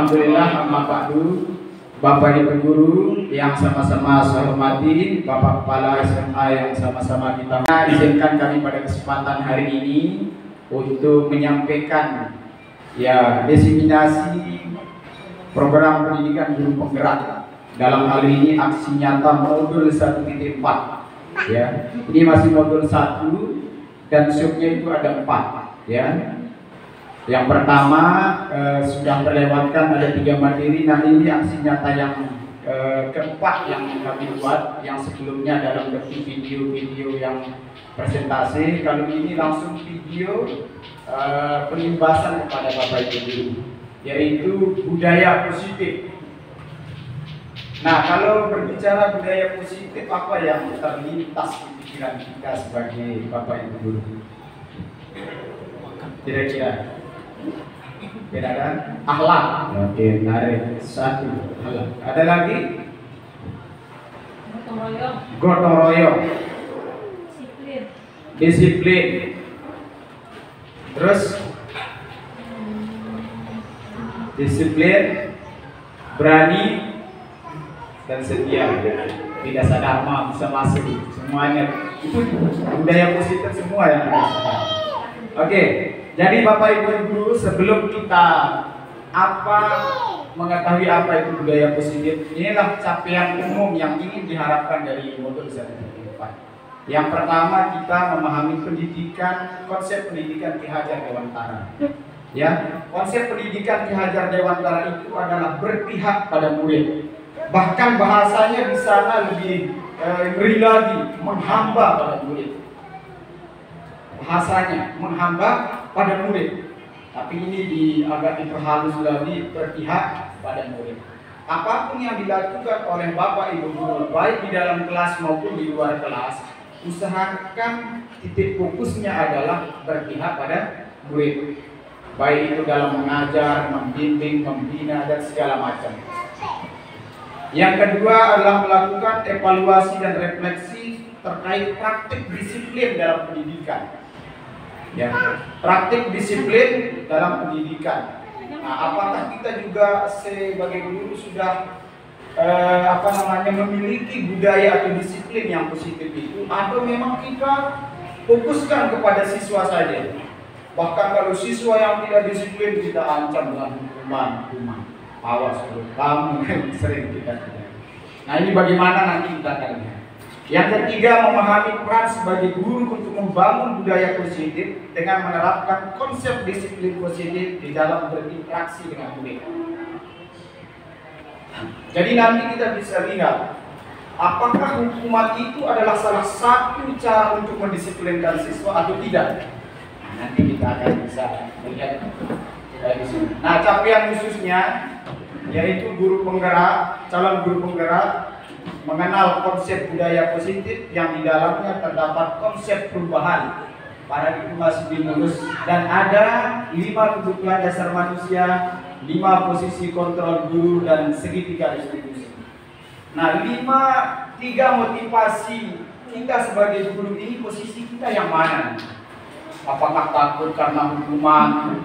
Alhamdulillah, amma ba'du. Bapak Ibu guru yang sama-sama saya hormati, Bapak Kepala SMA yang sama-sama kita izinkan kami pada kesempatan hari ini untuk menyampaikan diseminasi program pendidikan guru penggerak. Dalam hal ini aksi nyata modul 1.4 ya. Ini masih modul 1 dan subnya itu ada 4 ya. Yang pertama sudah terlewatkan ada 3 materi. Nah, ini aksi nyata yang keempat yang kami buat. Yang sebelumnya dalam bentuk video-video yang presentasi, kalau ini langsung video pelimbasan kepada Bapak Ibu guru, yaitu budaya positif. Nah, kalau berbicara budaya positif, apa yang terlintas di pikiran kita sebagai Bapak Ibu guru? Kira-kira beda kan? Akhlak. Oke, tarik 1 akhlak. Ada lagi? Gotong royong. Gotong royong. Disiplin. Disiplin. Terus disiplin, berani, dan setia. Tidak sadar bisa masuk semuanya. Itu budaya positif semua yang kita sadar. Oke. Jadi Bapak Ibu guru, sebelum kita mengetahui apa itu budaya positif, inilah capaian umum yang ingin diharapkan dari modul 1.4. Yang pertama, kita memahami pendidikan, konsep pendidikan Ki Hajar Dewantara. Ya, konsep pendidikan Ki Hajar Dewantara itu adalah berpihak pada murid. Bahkan bahasanya di sana lebih ngeri lagi, menghamba pada murid. Bahasanya menghamba pada murid, tapi ini agak diperhalus lagi, berpihak pada murid. Apapun yang dilakukan oleh Bapak Ibu guru, baik di dalam kelas maupun di luar kelas, usahakan titik fokusnya adalah berpihak pada murid, baik itu dalam mengajar, membimbing, membina, dan segala macam. Yang kedua adalah melakukan evaluasi dan refleksi terkait praktik disiplin dalam pendidikan. Ya, praktik disiplin dalam pendidikan. Nah, apakah kita juga sebagai guru sudah memiliki budaya atau disiplin yang positif itu, atau memang kita fokuskan kepada siswa saja? Bahkan kalau siswa yang tidak disiplin kita ancam dengan hukuman. Awas kamu sering kita. Nah, ini bagaimana nanti kita akan lihat. Yang ketiga, memahami peran sebagai guru untuk membangun budaya positif dengan menerapkan konsep disiplin positif di dalam berinteraksi dengan murid. Jadi nanti kita bisa lihat apakah hukuman itu adalah salah satu cara untuk mendisiplinkan siswa atau tidak. Nah, nanti kita akan bisa melihat di sini. Nah, capaian khususnya yaitu guru penggerak, calon guru penggerak mengenal konsep budaya positif yang di dalamnya terdapat konsep perubahan paradigma stimulus, dan ada 5 kebutuhan dasar manusia, 5 posisi kontrol guru, dan segitiga distribusi. Nah, 3 motivasi kita sebagai guru ini, posisi kita yang mana? Apakah takut karena hukuman,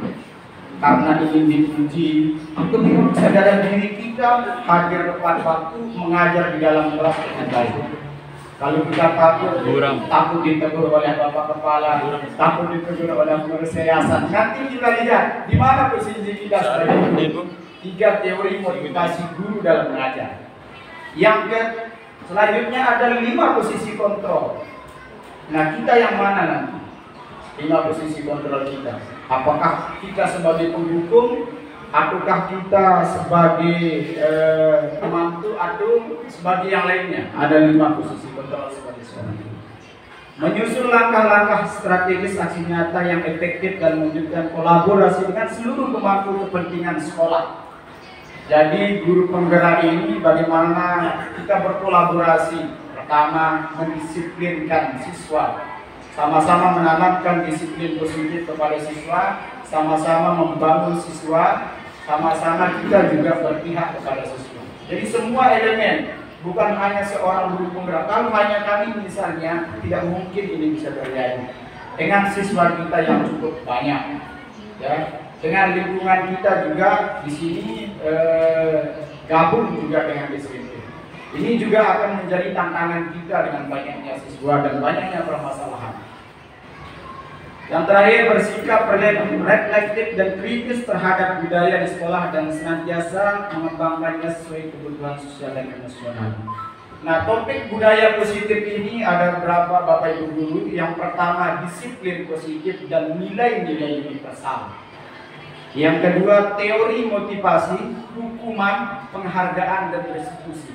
karena ingin dipuji, atau memang kesadaran diri kita hadir tepat waktu mengajar di dalam kelas dengan baik? Kalau kita takut ditegur oleh Bapak Kepala, takut ditegur oleh guru siasat, nanti kita lihat di mana posisi kita sebagai guru. 3 teori motivasi guru dalam mengajar. Selanjutnya ada 5 posisi kontrol. Nah, kita yang mana nanti? 5 posisi kontrol kita. Apakah kita sebagai pendukung, ataukah kita sebagai pembantu, atau sebagai yang lainnya? Ada 5 posisi kontrol sebagai seorang guru. Menyusun langkah-langkah strategis aksi nyata yang efektif dan mewujudkan kolaborasi dengan seluruh pemangku kepentingan sekolah. Jadi guru penggerak ini bagaimana kita berkolaborasi. Pertama, mendisiplinkan siswa, sama-sama menanamkan disiplin positif kepada siswa, sama-sama membangun siswa, sama-sama kita juga berpihak kepada siswa. Jadi semua elemen, bukan hanya seorang guru penggerak. Kalau hanya kami misalnya, tidak mungkin ini bisa terjadi. Dengan siswa kita yang cukup banyak, ya, dengan lingkungan kita juga di sini gabung juga dengan disiplin. Ini juga akan menjadi tantangan kita dengan banyaknya siswa dan banyaknya permasalahan. Yang terakhir, bersikap reflektif dan kritis terhadap budaya di sekolah dan senantiasa mengembangkannya sesuai kebutuhan sosial dan emosional. Nah, topik budaya positif ini ada beberapa Bapak Ibu guru. Yang pertama, disiplin positif dan nilai-nilai universal. Yang kedua, teori motivasi, hukuman, penghargaan, dan restitusi.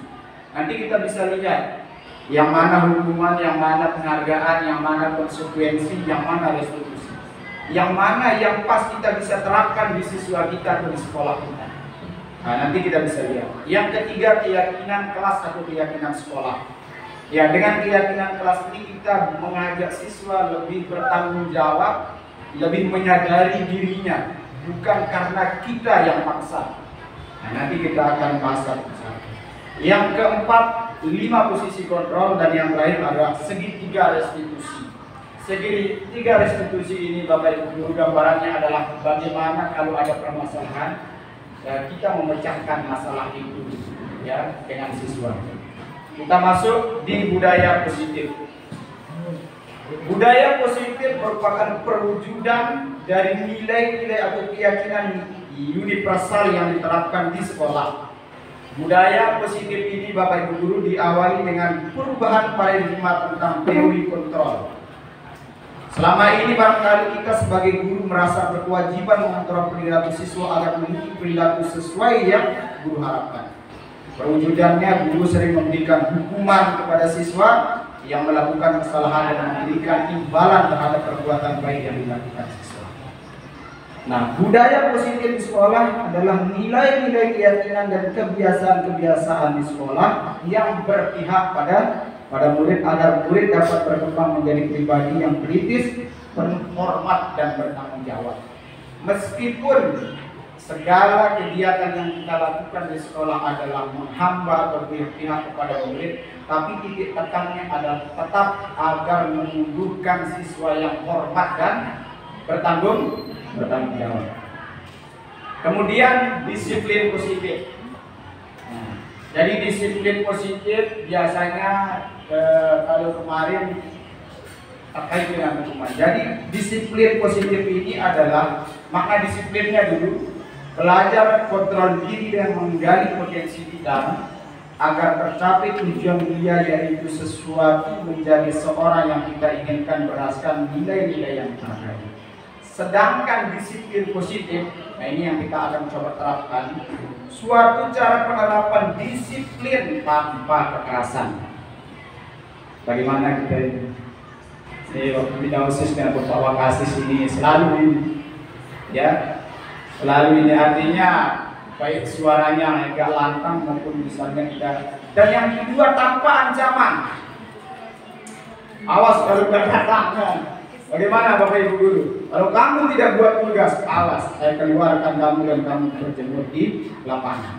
Nanti kita bisa lihat yang mana hukuman, yang mana penghargaan, yang mana konsekuensi, yang mana restitusi. Yang mana yang pas kita bisa terapkan di siswa kita atau di sekolah kita. Nah, nanti kita bisa lihat. Yang ketiga, keyakinan kelas atau keyakinan sekolah. Ya, dengan keyakinan kelas ini kita mengajak siswa lebih bertanggung jawab, lebih menyadari dirinya, bukan karena kita yang paksa. Nah, nanti kita akan bahas satu-satu. Yang keempat, 5 posisi kontrol, dan yang terakhir adalah segitiga restitusi. Segitiga restitusi ini Bapak Ibu guru, gambarannya adalah bagaimana kalau ada permasalahan kita memecahkan masalah itu ya dengan siswa. Kita masuk di budaya positif. Budaya positif merupakan perwujudan dari nilai-nilai atau keyakinan universal yang diterapkan di sekolah. Budaya positif ini Bapak Ibu guru diawali dengan perubahan paradigma tentang teori kontrol. Selama ini barangkali kita sebagai guru merasa berkewajiban mengontrol perilaku siswa agar memiliki perilaku sesuai yang guru harapkan. Perwujudannya, guru sering memberikan hukuman kepada siswa yang melakukan kesalahan dan memberikan imbalan terhadap perbuatan baik yang dilakukan siswa. Nah, budaya positif di sekolah adalah nilai-nilai keyakinan dan kebiasaan-kebiasaan di sekolah yang berpihak pada murid agar murid dapat berkembang menjadi pribadi yang kritis, berhormat dan bertanggung jawab. Meskipun segala kegiatan yang kita lakukan di sekolah adalah menghamba atau berpihak kepada murid, tapi titik tekannya adalah tetap agar menumbuhkan siswa yang hormat dan bertanggung jawab. Kemudian disiplin positif. Jadi disiplin positif biasanya kalau kemarin terkait dengan hukuman. Jadi disiplin positif ini adalah makna disiplinnya dulu belajar kontrol diri dan menggali potensi kita agar tercapai tujuan dia, yaitu sesuatu menjadi seorang yang kita inginkan berdasarkan nilai-nilai yang terkait. Sedangkan disiplin positif, nah ini yang kita akan coba terapkan, suatu cara penerapan disiplin tanpa kekerasan. Bagaimana kita ini? Saya waktu di Dausis dengan Bapak Wakasis ini selalu ini, ya, selalu ini artinya baik suaranya agak lantang maupun misalnya tidak. Dan yang kedua, tanpa ancaman. Awas kalau berkata. Bagaimana Bapak Ibu guru? Kalau kamu tidak buat tugas, awas, saya keluarkan kamu dan kamu berjemur di lapangan.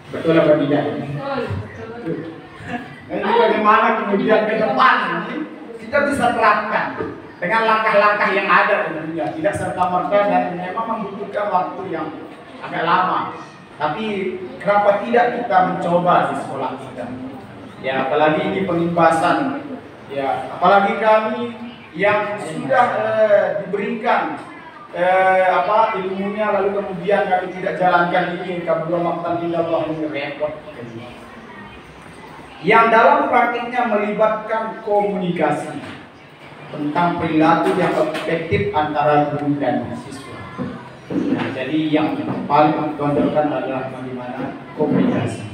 Betul apa tidak? Betul. Ini bagaimana kemudian ke depan kita bisa terapkan dengan langkah-langkah yang ada tentunya, tidak serta-merta dan memang membutuhkan waktu yang agak lama. Tapi kenapa tidak kita mencoba di sekolah kita? Ya, apalagi ini pengimbasan. Ya, apalagi kami yang sudah diberikan ilmunya lalu kemudian kami tidak jalankan ini, kabur maktan illallah, ini repot. Yang dalam praktiknya melibatkan komunikasi tentang perilaku yang efektif antara guru dan siswa. Nah, jadi yang paling ditonjolkan adalah bagaimana komunikasi.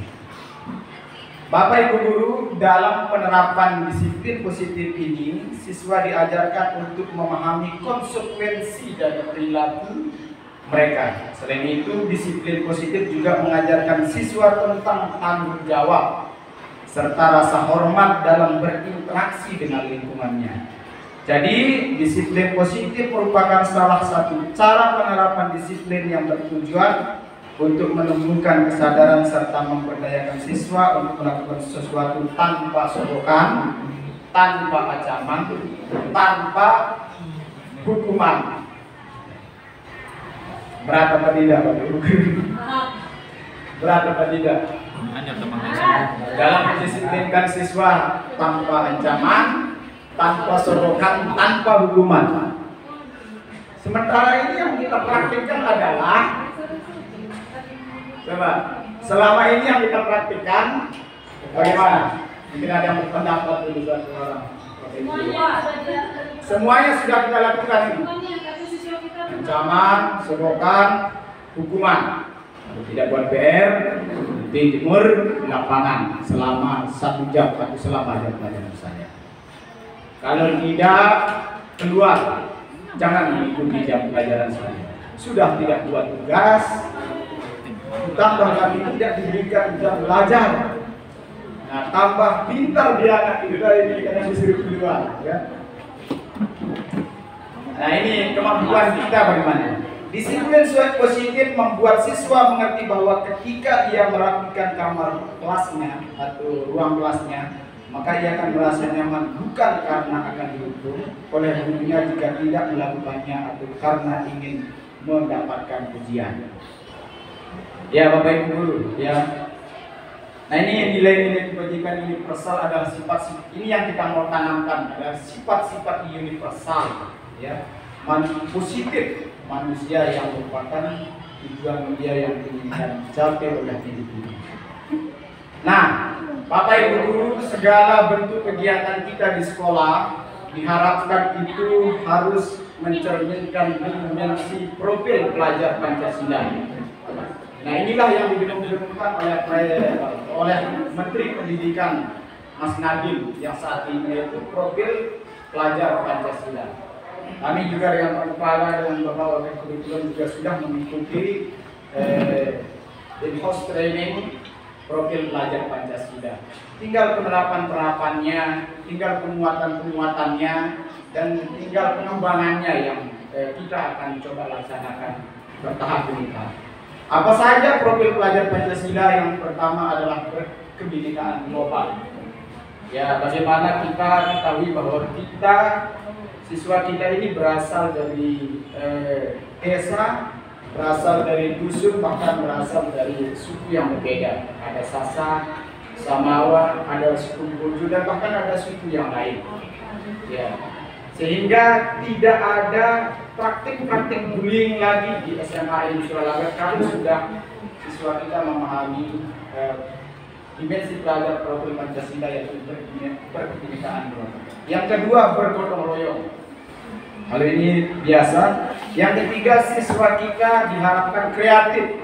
Bapak Ibu guru, dalam penerapan disiplin positif ini, siswa diajarkan untuk memahami konsekuensi dari perilaku mereka. Selain itu, disiplin positif juga mengajarkan siswa tentang tanggung jawab serta rasa hormat dalam berinteraksi dengan lingkungannya. Jadi, disiplin positif merupakan salah satu cara penerapan disiplin yang bertujuan untuk menumbuhkan kesadaran serta memberdayakan siswa untuk melakukan sesuatu tanpa sodokan, tanpa ancaman, tanpa hukuman. Berat apa tidak, Bapak Ibu? Berat apa tidak? Dalam mendisiplinkan siswa tanpa ancaman, tanpa sorokan, tanpa hukuman. Sementara ini yang kita praktikkan adalah, coba, selama ini yang kita praktikkan bagaimana? Mungkin ada yang berpendapat dulu satu orang. Semuanya sudah kita lakukan ini. Ancaman, sorokan, hukuman. Kalau tidak buat PR, di timur, di lapangan selama 1 jam atau selama jam pelajaran saya. Kalau tidak keluar, jangan mengikuti jam pelajaran saya. Sudah tidak buat tugas, tambah lagi tidak diberikan jam belajar. Nah, tambah pintar dia anak kita ini karena disuruh keluar, ya. Nah, ini kemampuan kita bagaimana? Disiplin positif membuat siswa mengerti bahwa ketika ia merapikan kamar kelasnya atau ruang kelasnya, maka ia akan merasa nyaman bukan karena akan dihukum oleh gurunya jika tidak melakukannya atau karena ingin mendapatkan pujian. Ya Bapak Ibu guru, ya. Nah, ini nilai-nilai kebajikan universal adalah sifat ini yang kita mau tanamkan adalah sifat-sifat universal, ya. Positif manusia yang merupakan tujuan dia yang diinginkan dicapai oleh hidup ini. Nah, Bapak Ibu guru, segala bentuk kegiatan kita di sekolah diharapkan itu harus mencerminkan dimensi profil pelajar Pancasila. Nah, inilah yang dibentuk-bentukkan oleh Menteri Pendidikan Mas Nadiem yang saat ini, yaitu profil pelajar Pancasila. Kami juga dengan Pak Kepala dan Bapak Wakil Kurikulum juga sudah mengikuti in-house training profil pelajar Pancasila. Tinggal penerapan-penerapannya, tinggal penguatan-penguatannya, dan tinggal pengembangannya yang kita akan coba laksanakan bertahap demi tahap. Apa saja profil pelajar Pancasila? Yang pertama adalah kebinekaan global. Ya, bagaimana kita ketahui bahwa kita siswa kita ini berasal dari desa, berasal dari dusun, bahkan berasal dari suku yang berbeda. Ada Sasak, Samawa, ada suku Bojo, dan bahkan ada suku yang lain. Ya, sehingga tidak ada praktik-praktik bullying lagi di SMA ini Suralaga kalau sudah siswa kita memahami dimensi pelajar profil Pancasila yaitu berkebinekaan. Yang kedua, bergotong royong. Hal ini biasa. Yang ketiga, siswa kita diharapkan kreatif,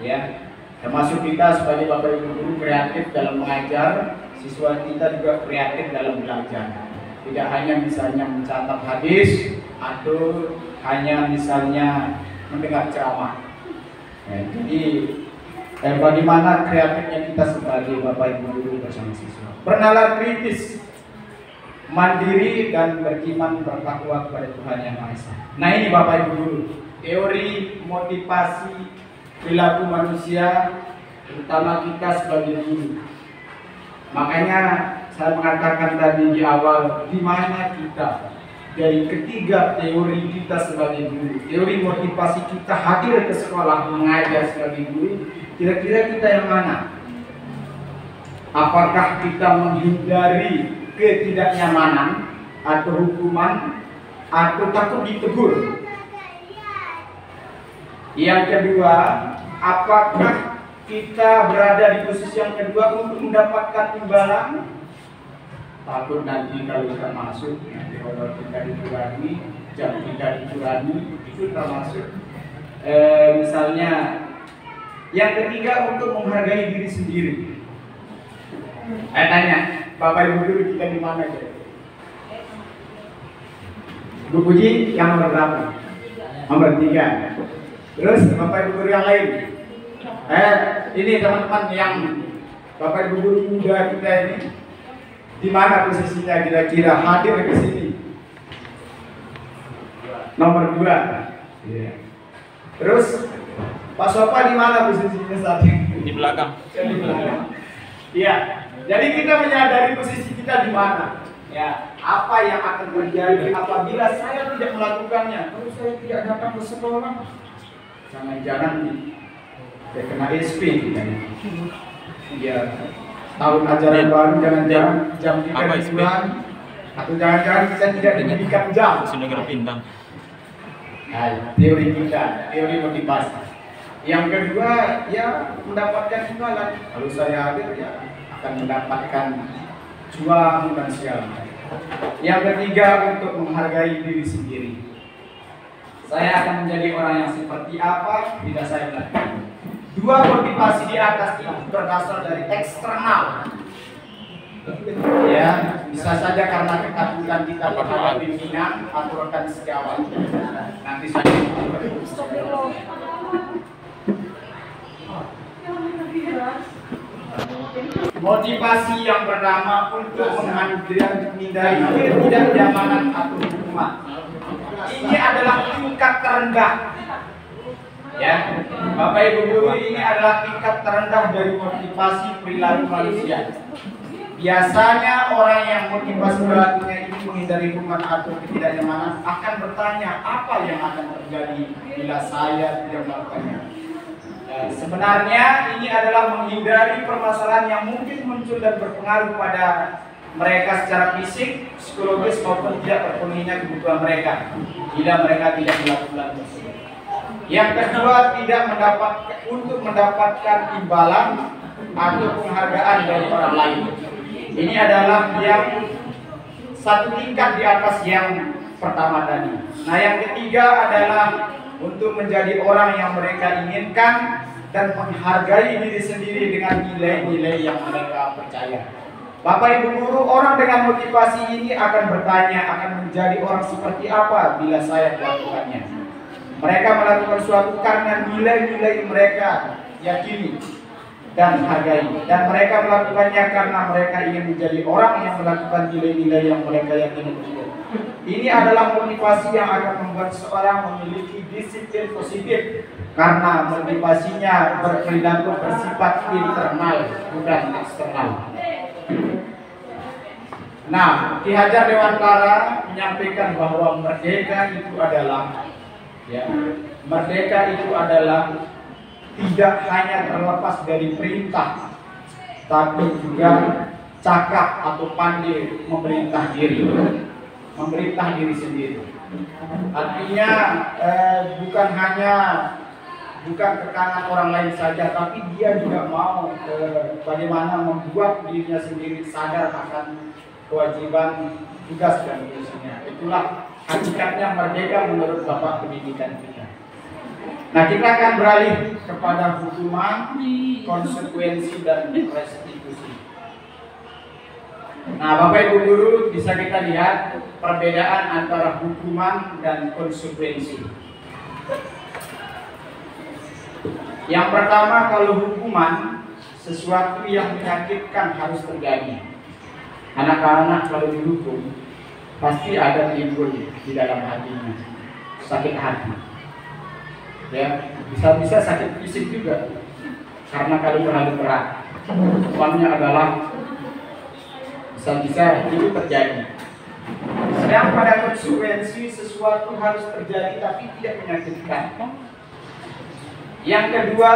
ya, termasuk kita sebagai Bapak Ibu guru kreatif dalam mengajar, siswa kita juga kreatif dalam belajar. Tidak hanya misalnya mencatat hadis atau hanya misalnya mendengar ceramah. Ya, jadi bagaimana kreatifnya kita sebagai Bapak Ibu guru bersama siswa. Bernalar kritis, mandiri, dan beriman bertakwa kepada Tuhan Yang Maha Esa. Nah, ini Bapak Ibu guru, teori motivasi perilaku manusia, terutama kita sebagai guru. Makanya saya mengatakan tadi di awal, di mana kita dari ketiga teori kita sebagai guru, teori motivasi kita hadir ke sekolah mengajar sebagai guru, kira-kira kita yang mana? Apakah kita menghindari ketidaknyamanan atau hukuman atau takut ditegur? Yang kedua, apakah kita berada di posisi yang kedua untuk mendapatkan imbalan? Takut nanti kalau kita masuk, nanti kalau kita dikurangi, jam kita dikurangi, itu termasuk misalnya. Yang ketiga, untuk menghargai diri sendiri. Tanya, Bapak Ibu guru kita di mana ya? Bu Puji yang nomor berapa? Nomor 3. Terus Bapak Ibu guru yang lain? Ini teman-teman yang Bapak Ibu guru muda kita ini, di mana posisinya kira-kira hadir ke sini? Nomor 2. Yeah. Terus Pak Sopa di mana posisinya saat ini? Di belakang. Di belakang. Iya. Jadi kita menyadari posisi kita di mana. Ya, apa yang akan terjadi apabila saya tidak melakukannya? Kalau saya tidak datang ke sekolah, jangan-jangan dia kena SP kan. Ya, tahun ajaran baru jangan-jangan jam 3 di bulan, atau jangan-jangan kita tidak diberikan jam. Negara Pindang. Nah, teori kita, teori motivasi. Yang kedua, ya mendapatkan imbalan. Kalau saya hadir, ya akan mendapatkan cuan dan segala macam. Yang ketiga, untuk menghargai diri sendiri. Saya akan menjadi orang yang seperti apa bila saya lakukan. Dua motivasi di atas itu berasal dari eksternal. Ya, bisa saja karena ketakutan kita terhadap pimpinan atau rekan sejawat. Nanti saya motivasi yang pertama untuk menghindari ketidaknyamanan atau hukuman. Ini adalah tingkat terendah. Ya, Bapak Ibu guru, ini adalah tingkat terendah dari motivasi perilaku manusia. Biasanya orang yang motivasi perilakunya ini menghindari hukuman atau ketidaknyamanan akan bertanya apa yang akan terjadi bila saya tidak melakukannya. Sebenarnya ini adalah menghindari permasalahan yang mungkin muncul dan berpengaruh pada mereka secara fisik, psikologis maupun tidak terpenuhinya kebutuhan mereka bila mereka tidak melakukan tersebut. Yang kedua, tidak mendapatkan imbalan atau penghargaan dari orang lain. Ini adalah yang satu tingkat di atas yang pertama tadi. Nah, yang ketiga adalah untuk menjadi orang yang mereka inginkan dan menghargai diri sendiri dengan nilai-nilai yang mereka percaya. Bapak Ibu guru, orang dengan motivasi ini akan bertanya, akan menjadi orang seperti apa bila saya melakukannya. Mereka melakukan suatu karena nilai-nilai mereka yakini dan hargai, dan mereka melakukannya karena mereka ingin menjadi orang yang melakukan nilai-nilai yang mereka yakini. Ini adalah motivasi yang akan membuat seorang memiliki disiplin positif karena motivasinya berperilaku bersifat internal bukan eksternal. Nah, Ki Hajar Dewantara menyampaikan bahwa merdeka itu adalah merdeka itu adalah tidak hanya terlepas dari perintah, tapi juga cakap atau pandai memerintah diri sendiri. Artinya bukan tekanan orang lain saja, tapi dia juga mau bagaimana membuat dirinya sendiri sadar akan kewajiban tugas dan fungsinya. Itulah hakikatnya merdeka menurut Bapak Pendidikan kita. Nah, kita akan beralih kepada hukuman, konsekuensi, dan restitusi. Nah, Bapak Ibu guru, bisa kita lihat perbedaan antara hukuman dan konsekuensi. Yang pertama, kalau hukuman, sesuatu yang menyakitkan harus terjadi. Anak-anak kalau dihukum pasti ada timbul di dalam hatinya sakit hati, ya, bisa sakit fisik juga karena kalau terlalu berat. Hukumannya adalah bisa itu terjadi. Sedang pada konsekuensi, sesuatu harus terjadi tapi tidak menyakitkan. Yang kedua,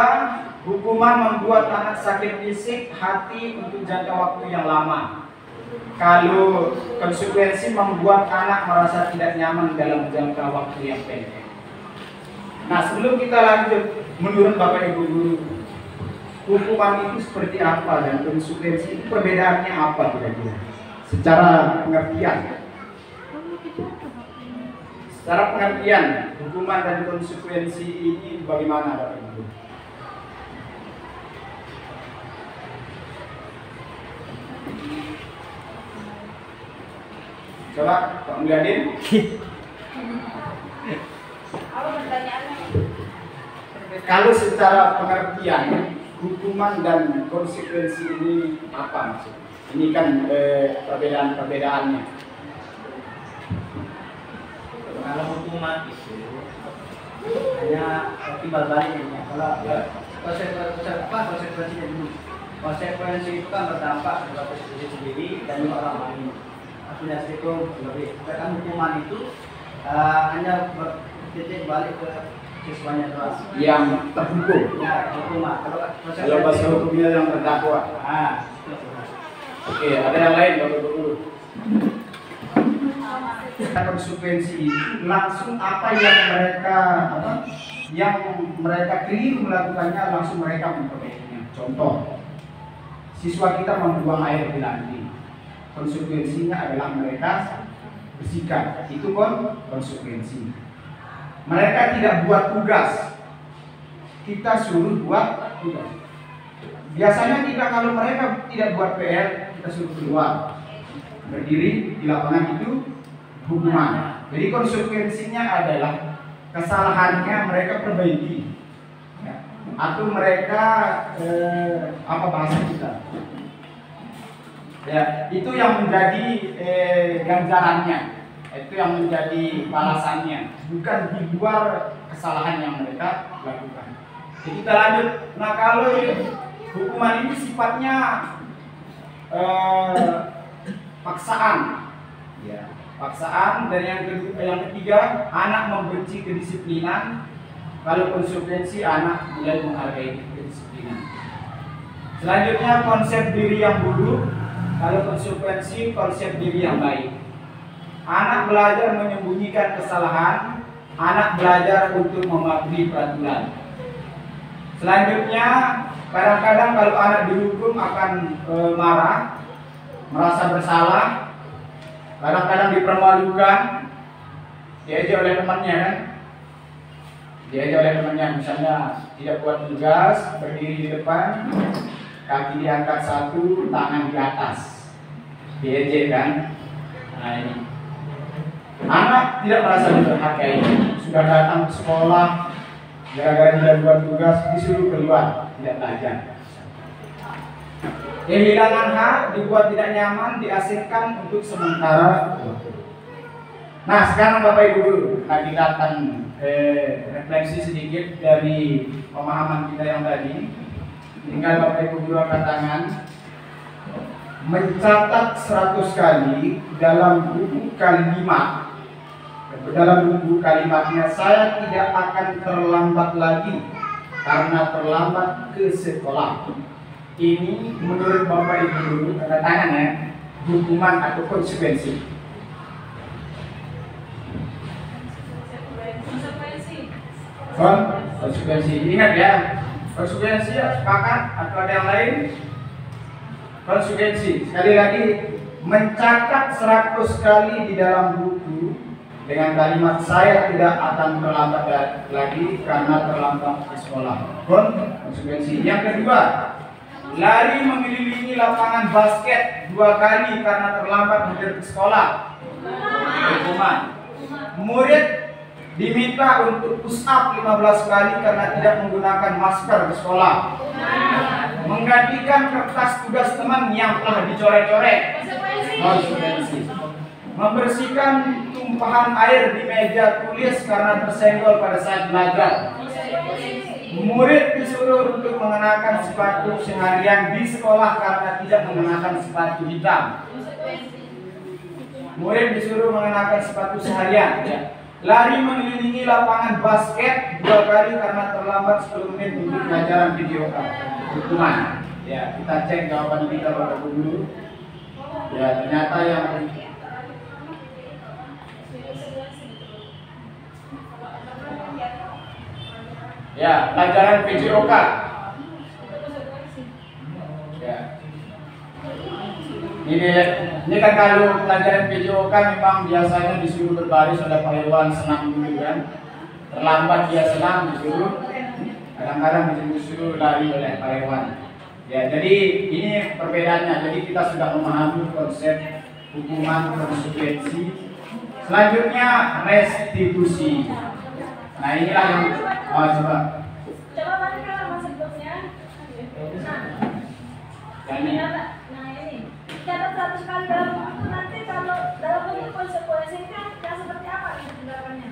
hukuman membuat anak sakit fisik, hati untuk jangka waktu yang lama. Kalau konsekuensi membuat anak merasa tidak nyaman dalam jangka waktu yang pendek. Nah, sebelum kita lanjut, menurut Bapak Ibu guru, hukuman itu seperti apa dan konsekuensi itu perbedaannya apa kira-kira? Secara pengertian. Secara pengertian, hukuman dan konsekuensi ini bagaimana Bapak Ibu? Coba Pak Mulyadin. Kalau secara pengertian, hukuman dan konsekuensi ini apa maksudnya? Ini kan perbedaan-perbedaannya. Kalau hukuman itu hanya timbal baliknya. Kalau konsekuensinya dulu. Konsekuensi itu kan berdampak kepada diri sendiri dan juga orang lain. Artinya itu lebih. Sedangkan hukuman itu hanya bertitik balik ke siswanya doang. Yang terhukum. Ya, hukuman. Kalau bahasa hukumnya yang terdakwa. Ah, Oke, ada yang lain Bapak Guru? Konsekuensi langsung apa yang mereka keliru melakukannya langsung mereka memperbaikinya. Contoh, siswa kita membuang air di lantai. Konsekuensinya adalah mereka bersikap. Itu konsekuensi. Mereka tidak buat tugas, kita suruh buat tugas. Biasanya kita kalau mereka tidak buat PR, kita suruh keluar, berdiri di lapangan, itu hukuman. Jadi konsekuensinya adalah kesalahannya mereka perbaiki, ya. Atau mereka apa bahasa kita? Ya, itu yang menjadi ganjarannya, itu yang menjadi balasannya, bukan di luar kesalahan yang mereka lakukan. Jadi kita lanjut. Nah, kalau hukuman ini sifatnya paksaan, ya, paksaan. Dan yang ketiga, anak membenci kedisiplinan. Kalau konsekuensi, anak mulai menghargai kedisiplinan. Selanjutnya, konsep diri yang buruk. Kalau konsekuensi, konsep diri yang baik. Anak belajar menyembunyikan kesalahan. Anak belajar untuk mematuhi peraturan. Selanjutnya, kadang-kadang kalau anak dihukum akan marah, merasa bersalah, kadang-kadang dipermalukan, diajak oleh temannya kan, diajak oleh temannya, misalnya tidak buat tugas, berdiri di depan, kaki diangkat satu, tangan di atas, diajak kan. Nah ini, anak tidak merasa dihargai, sudah datang ke sekolah, gara-gara tidak buat tugas disuruh keluar, tidak belajar. Kehilangan hak, dibuat tidak nyaman, diasingkan untuk sementara. Nah, sekarang Bapak Ibu guru, kita akan refleksi sedikit dari pemahaman kita yang tadi. Tinggal Bapak Ibu guru angkat tangan, mencatat 100 kali dalam buku kalimat. Dalam buku kalimatnya, saya tidak akan terlambat lagi karena terlambat ke sekolah. Ini menurut Bapak Ibu guru, tanda tangan ya, hukuman atau konsekuensi. Konsekuensi. Ingat ya, konsekuensi ya, sepakat atau ada yang lain? Konsekuensi. Sekali lagi, mencatat 100 kali di dalam buku dengan kalimat saya tidak akan terlambat lagi karena terlambat ke sekolah. Konsekuensi. Yang kedua, lari mengelilingi lapangan basket 2 kali karena terlambat hadir ke sekolah. Hukuman. Murid diminta untuk push up 15 kali karena tidak menggunakan masker di sekolah. Menggantikan kertas tugas teman yang telah dicoret-coret. Konsekuensi. Membersihkan tumpahan air di meja tulis karena tersenggol pada saat belajar. Murid disuruh untuk mengenakan sepatu seharian di sekolah karena tidak mengenakan sepatu hitam. Murid disuruh mengenakan sepatu seharian. Ya. Lari mengelilingi lapangan basket 2 kali karena terlambat 10 menit untuk pelajaran video call. Hukuman. Ya, kita cek jawaban kita Bapak Guru. Ya, ternyata yang pelajaran PJOK. Ya. Ini kan kalau pelajaran PJOK memang biasanya disuruh berbaris oleh Pak Irwan, senam dulu kan. Terlambat dia senam disuruh, kadang-kadang disuruh lari oleh Pak Irwan. Ya, jadi ini perbedaannya. Jadi kita sudah memahami konsep hukuman konsekuensi. Selanjutnya restitusi. Nah inilah yang coba. Coba balik ke masa berikutnya. Nah ini. Catat 100 kali dalam buku itu nanti kalau dalam bentuk konsekuensinya yang seperti apa tindakannya?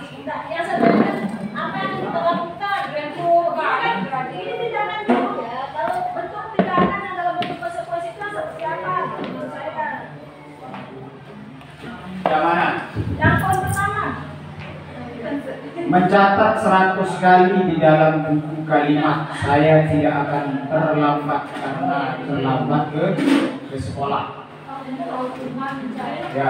Tidak, yang sebenarnya apa yang kita lakukan? Ini tindakan dulu ya. Kalau bentuk tindakan yang dalam bentuk konsekuensi itu seperti apa? Menurut saya. Yang mana? Yang poin pertama. mencatat 100 kali di dalam buku kalimat, saya tidak akan terlambat karena terlambat ke sekolah. Ya.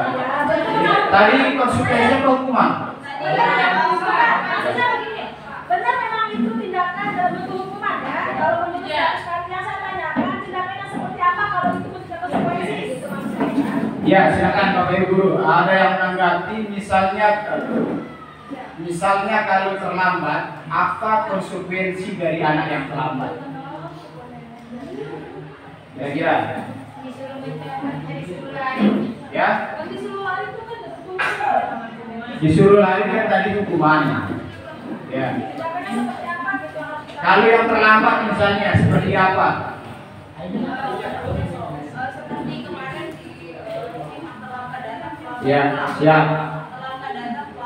Tadi konsekuensinya hukuman. Maksudnya begini, benar memang itu tindakan dalam bentuk hukuman ya. Kalau menurut yang saya tanyakan, tindakannya seperti apa kalau itu tidak konsekuensi gitu maksudnya. Ya, silakan Bapak Ibu Guru. Ada yang menanggapi, misalnya kalau terlambat, apa konsekuensi dari anak yang terlambat? Kira-kira? Ya? Disuruh lari kan tadi hukumannya. Ya. Kalau yang terlambat misalnya seperti apa? Ya, siap.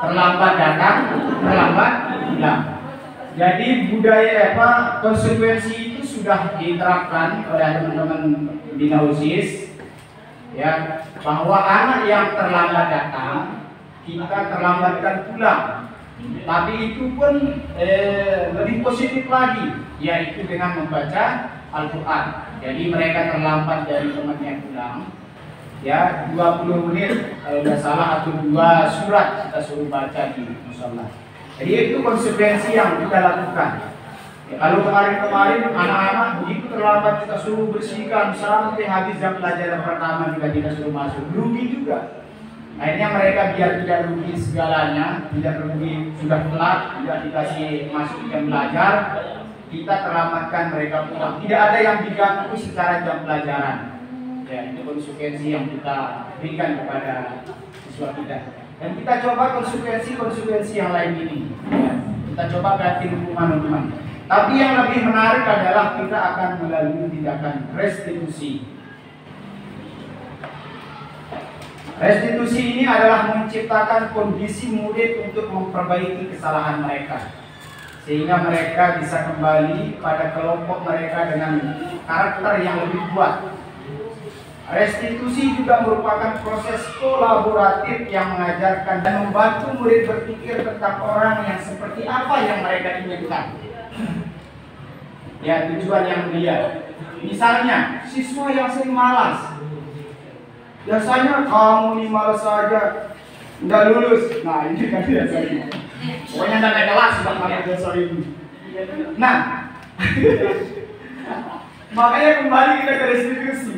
Terlambat datang, terlambat hilang. Jadi budaya konsekuensi itu sudah diterapkan oleh teman-teman Bina Usis, ya, bahwa anak yang terlambat datang kita terlambatkan pulang. Tapi itu pun lebih positif lagi, yaitu dengan membaca Al-Quran. Jadi mereka terlambat dari temannya pulang, ya 20 menit kalau tidak salah atau 2 surat kita suruh baca di musola. Jadi itu konsekuensi yang kita lakukan. Ya, kalau kemarin-kemarin anak-anak begitu terlambat kita suruh bersihkan sampai habis jam pelajaran pertama juga kita suruh masuk, rugi juga. Akhirnya mereka biar tidak rugi segalanya, tidak rugi sudah telat, tidak dikasih masuk jam belajar, kita terlambatkan mereka pulang. Tidak ada yang diganggu secara jam pelajaran. Ya, itu konsekuensi yang kita berikan kepada siswa kita. Dan kita coba konsekuensi yang lain ini. Ya, kita coba ganti hukuman-hukuman. Tapi yang lebih menarik adalah kita akan melalui tindakan restitusi. Restitusi ini adalah menciptakan kondisi murid untuk memperbaiki kesalahan mereka, sehingga mereka bisa kembali pada kelompok mereka dengan karakter yang lebih kuat. Restitusi juga merupakan proses kolaboratif yang mengajarkan dan membantu murid berpikir tentang orang yang seperti apa yang mereka inginkan. Ya, tujuan yang mulia. Misalnya, siswa yang sering malas. Biasanya kamu ini malas saja, nggak lulus. Nah, ini kan biasanya. Pokoknya nggak naik kelas sudah pakai dasar ini. Nah, makanya kembali kita ke restitusi.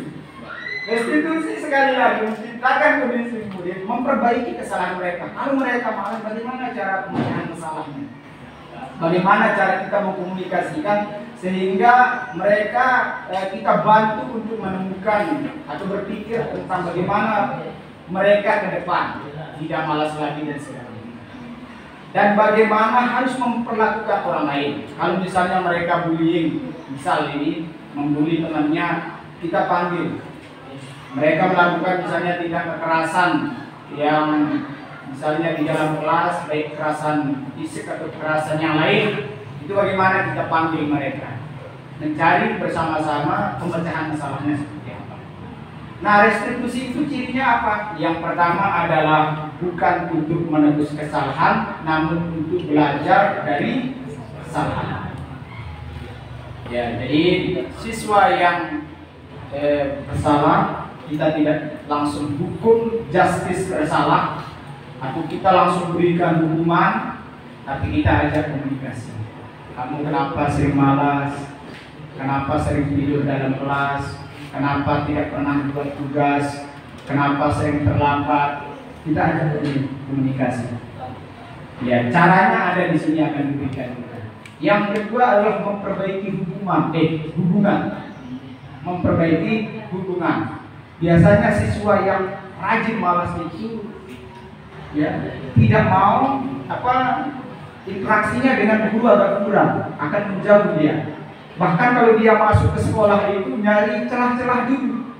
Restitusi sekali lagi menciptakan kondisi murid, memperbaiki kesalahan mereka. Kalau mereka malas, bagaimana cara pemecahan masalahnya? Bagaimana cara kita mengkomunikasikan sehingga mereka kita bantu untuk menemukan atau berpikir tentang bagaimana mereka ke depan tidak malas lagi dan sebagainya. Dan bagaimana harus memperlakukan orang lain. Kalau misalnya mereka bullying, misal ini membuli temannya, kita panggil. Mereka melakukan misalnya tindak kekerasan yang misalnya di dalam kelas, baik kekerasan fisik atau kekerasan yang lain, itu bagaimana kita panggil mereka, mencari bersama-sama pemecahan masalahnya seperti apa. Nah, restitusi itu cirinya apa? Yang pertama adalah bukan untuk menebus kesalahan, namun untuk belajar dari kesalahan. Ya, jadi siswa yang bersalah kita tidak langsung hukum justice bersalah, atau kita langsung berikan hukuman, tapi kita ajak komunikasi. Kamu kenapa sering malas? Kenapa sering tidur dalam kelas? Kenapa tidak pernah buat tugas? Kenapa sering terlambat? Kita ajak komunikasi. Ya, caranya ada di sini akan diberikan. Yang kedua adalah memperbaiki hubungan. Memperbaiki hubungan. Biasanya siswa yang rajin malas itu ya tidak mau interaksinya dengan guru agak kurang, akan menjauh dia. Bahkan kalau dia masuk ke sekolah itu nyari celah-celah dulu.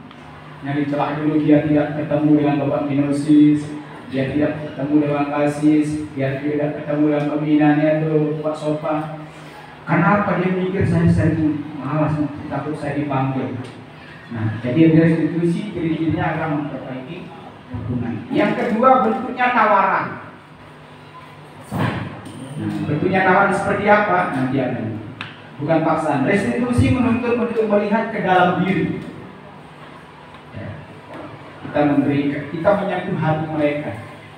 Dia tidak ketemu dengan Bapak Minosis, dia tidak ketemu dengan Kasis, dia tidak ketemu dengan pembinanya itu Pak Sofa. Kenapa dia mikir saya sering malas, takut saya dipanggil. Nah, jadi restitusi ciri-cirinya akan memperbaiki hubungan. Yang kedua bentuknya tawaran. Bentuknya tawaran seperti apa? Nanti akan. Bukan paksaan. Restitusi menuntut untuk melihat ke dalam diri. Kita menyentuh hati mereka.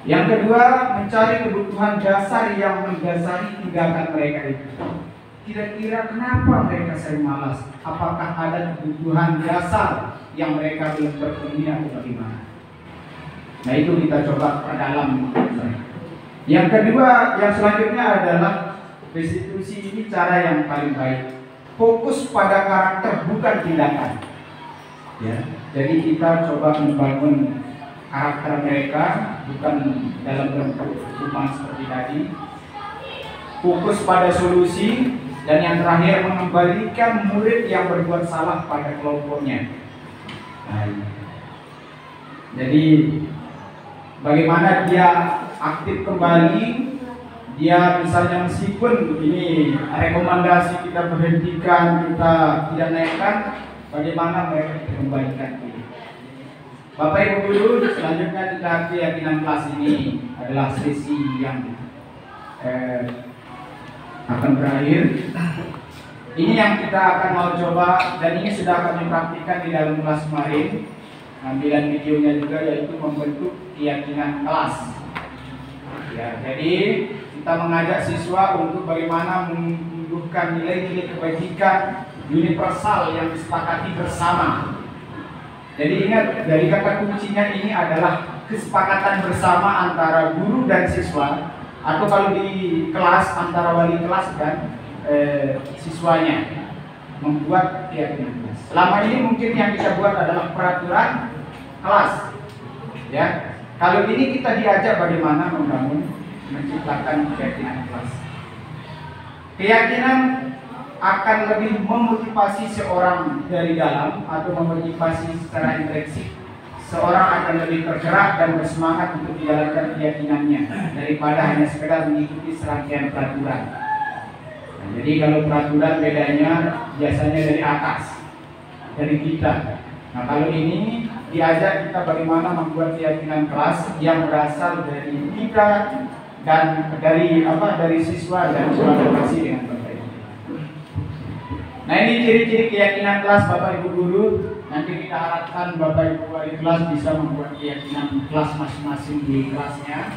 Yang kedua, mencari kebutuhan dasar yang mendasari tindakan mereka itu. Kira-kira kenapa mereka sering malas? Apakah ada kebutuhan dasar yang mereka belum terpenuhi atau bagaimana? Nah, itu kita coba perdalam. Yang kedua, yang selanjutnya adalah restitusi ini cara yang paling baik. Fokus pada karakter bukan tindakan. Ya, jadi kita coba membangun karakter mereka bukan dalam bentuk hukuman seperti tadi. Fokus pada solusi. Dan yang terakhir, mengembalikan murid yang berbuat salah pada kelompoknya. Nah, jadi bagaimana dia aktif kembali, dia misalnya meskipun ini rekomendasi kita berhentikan, kita tidak naikkan, bagaimana mereka dikembalikan. Bapak Ibu Guru, selanjutnya kita keyakinan kelas ini adalah sesi yang akan berakhir. Ini yang kita akan mau coba, dan ini sudah kami praktikkan di dalam kelas kemarin. Ambilan videonya juga, yaitu membentuk keyakinan kelas. Ya, jadi kita mengajak siswa untuk bagaimana menumbuhkan nilai-nilai kebajikan universal yang disepakati bersama. Jadi ingat, dari kata kuncinya ini adalah kesepakatan bersama antara guru dan siswa, atau kalau di kelas antara wali kelas dan siswanya, membuat keyakinan kelas. Selama ini mungkin yang kita buat adalah peraturan kelas, ya. Kalau ini kita diajak bagaimana menciptakan keyakinan kelas. Keyakinan akan lebih memotivasi seorang dari dalam atau memotivasi secara intrinsik. Seorang akan lebih tergerak dan bersemangat untuk menjalankan keyakinannya daripada hanya sekedar mengikuti serangkaian peraturan. Nah, jadi kalau peraturan bedanya biasanya dari atas, dari kita. Nah, kalau ini diajak kita bagaimana membuat keyakinan kelas yang berasal dari kita dan dari siswa dan kolaborasi dengan Bapak Ibu. Nah, ini ciri-ciri keyakinan kelas Bapak Ibu Guru. Nanti kita harapkan Bapak Ibu wali kelas bisa membuat keyakinan kelas masing-masing di kelasnya.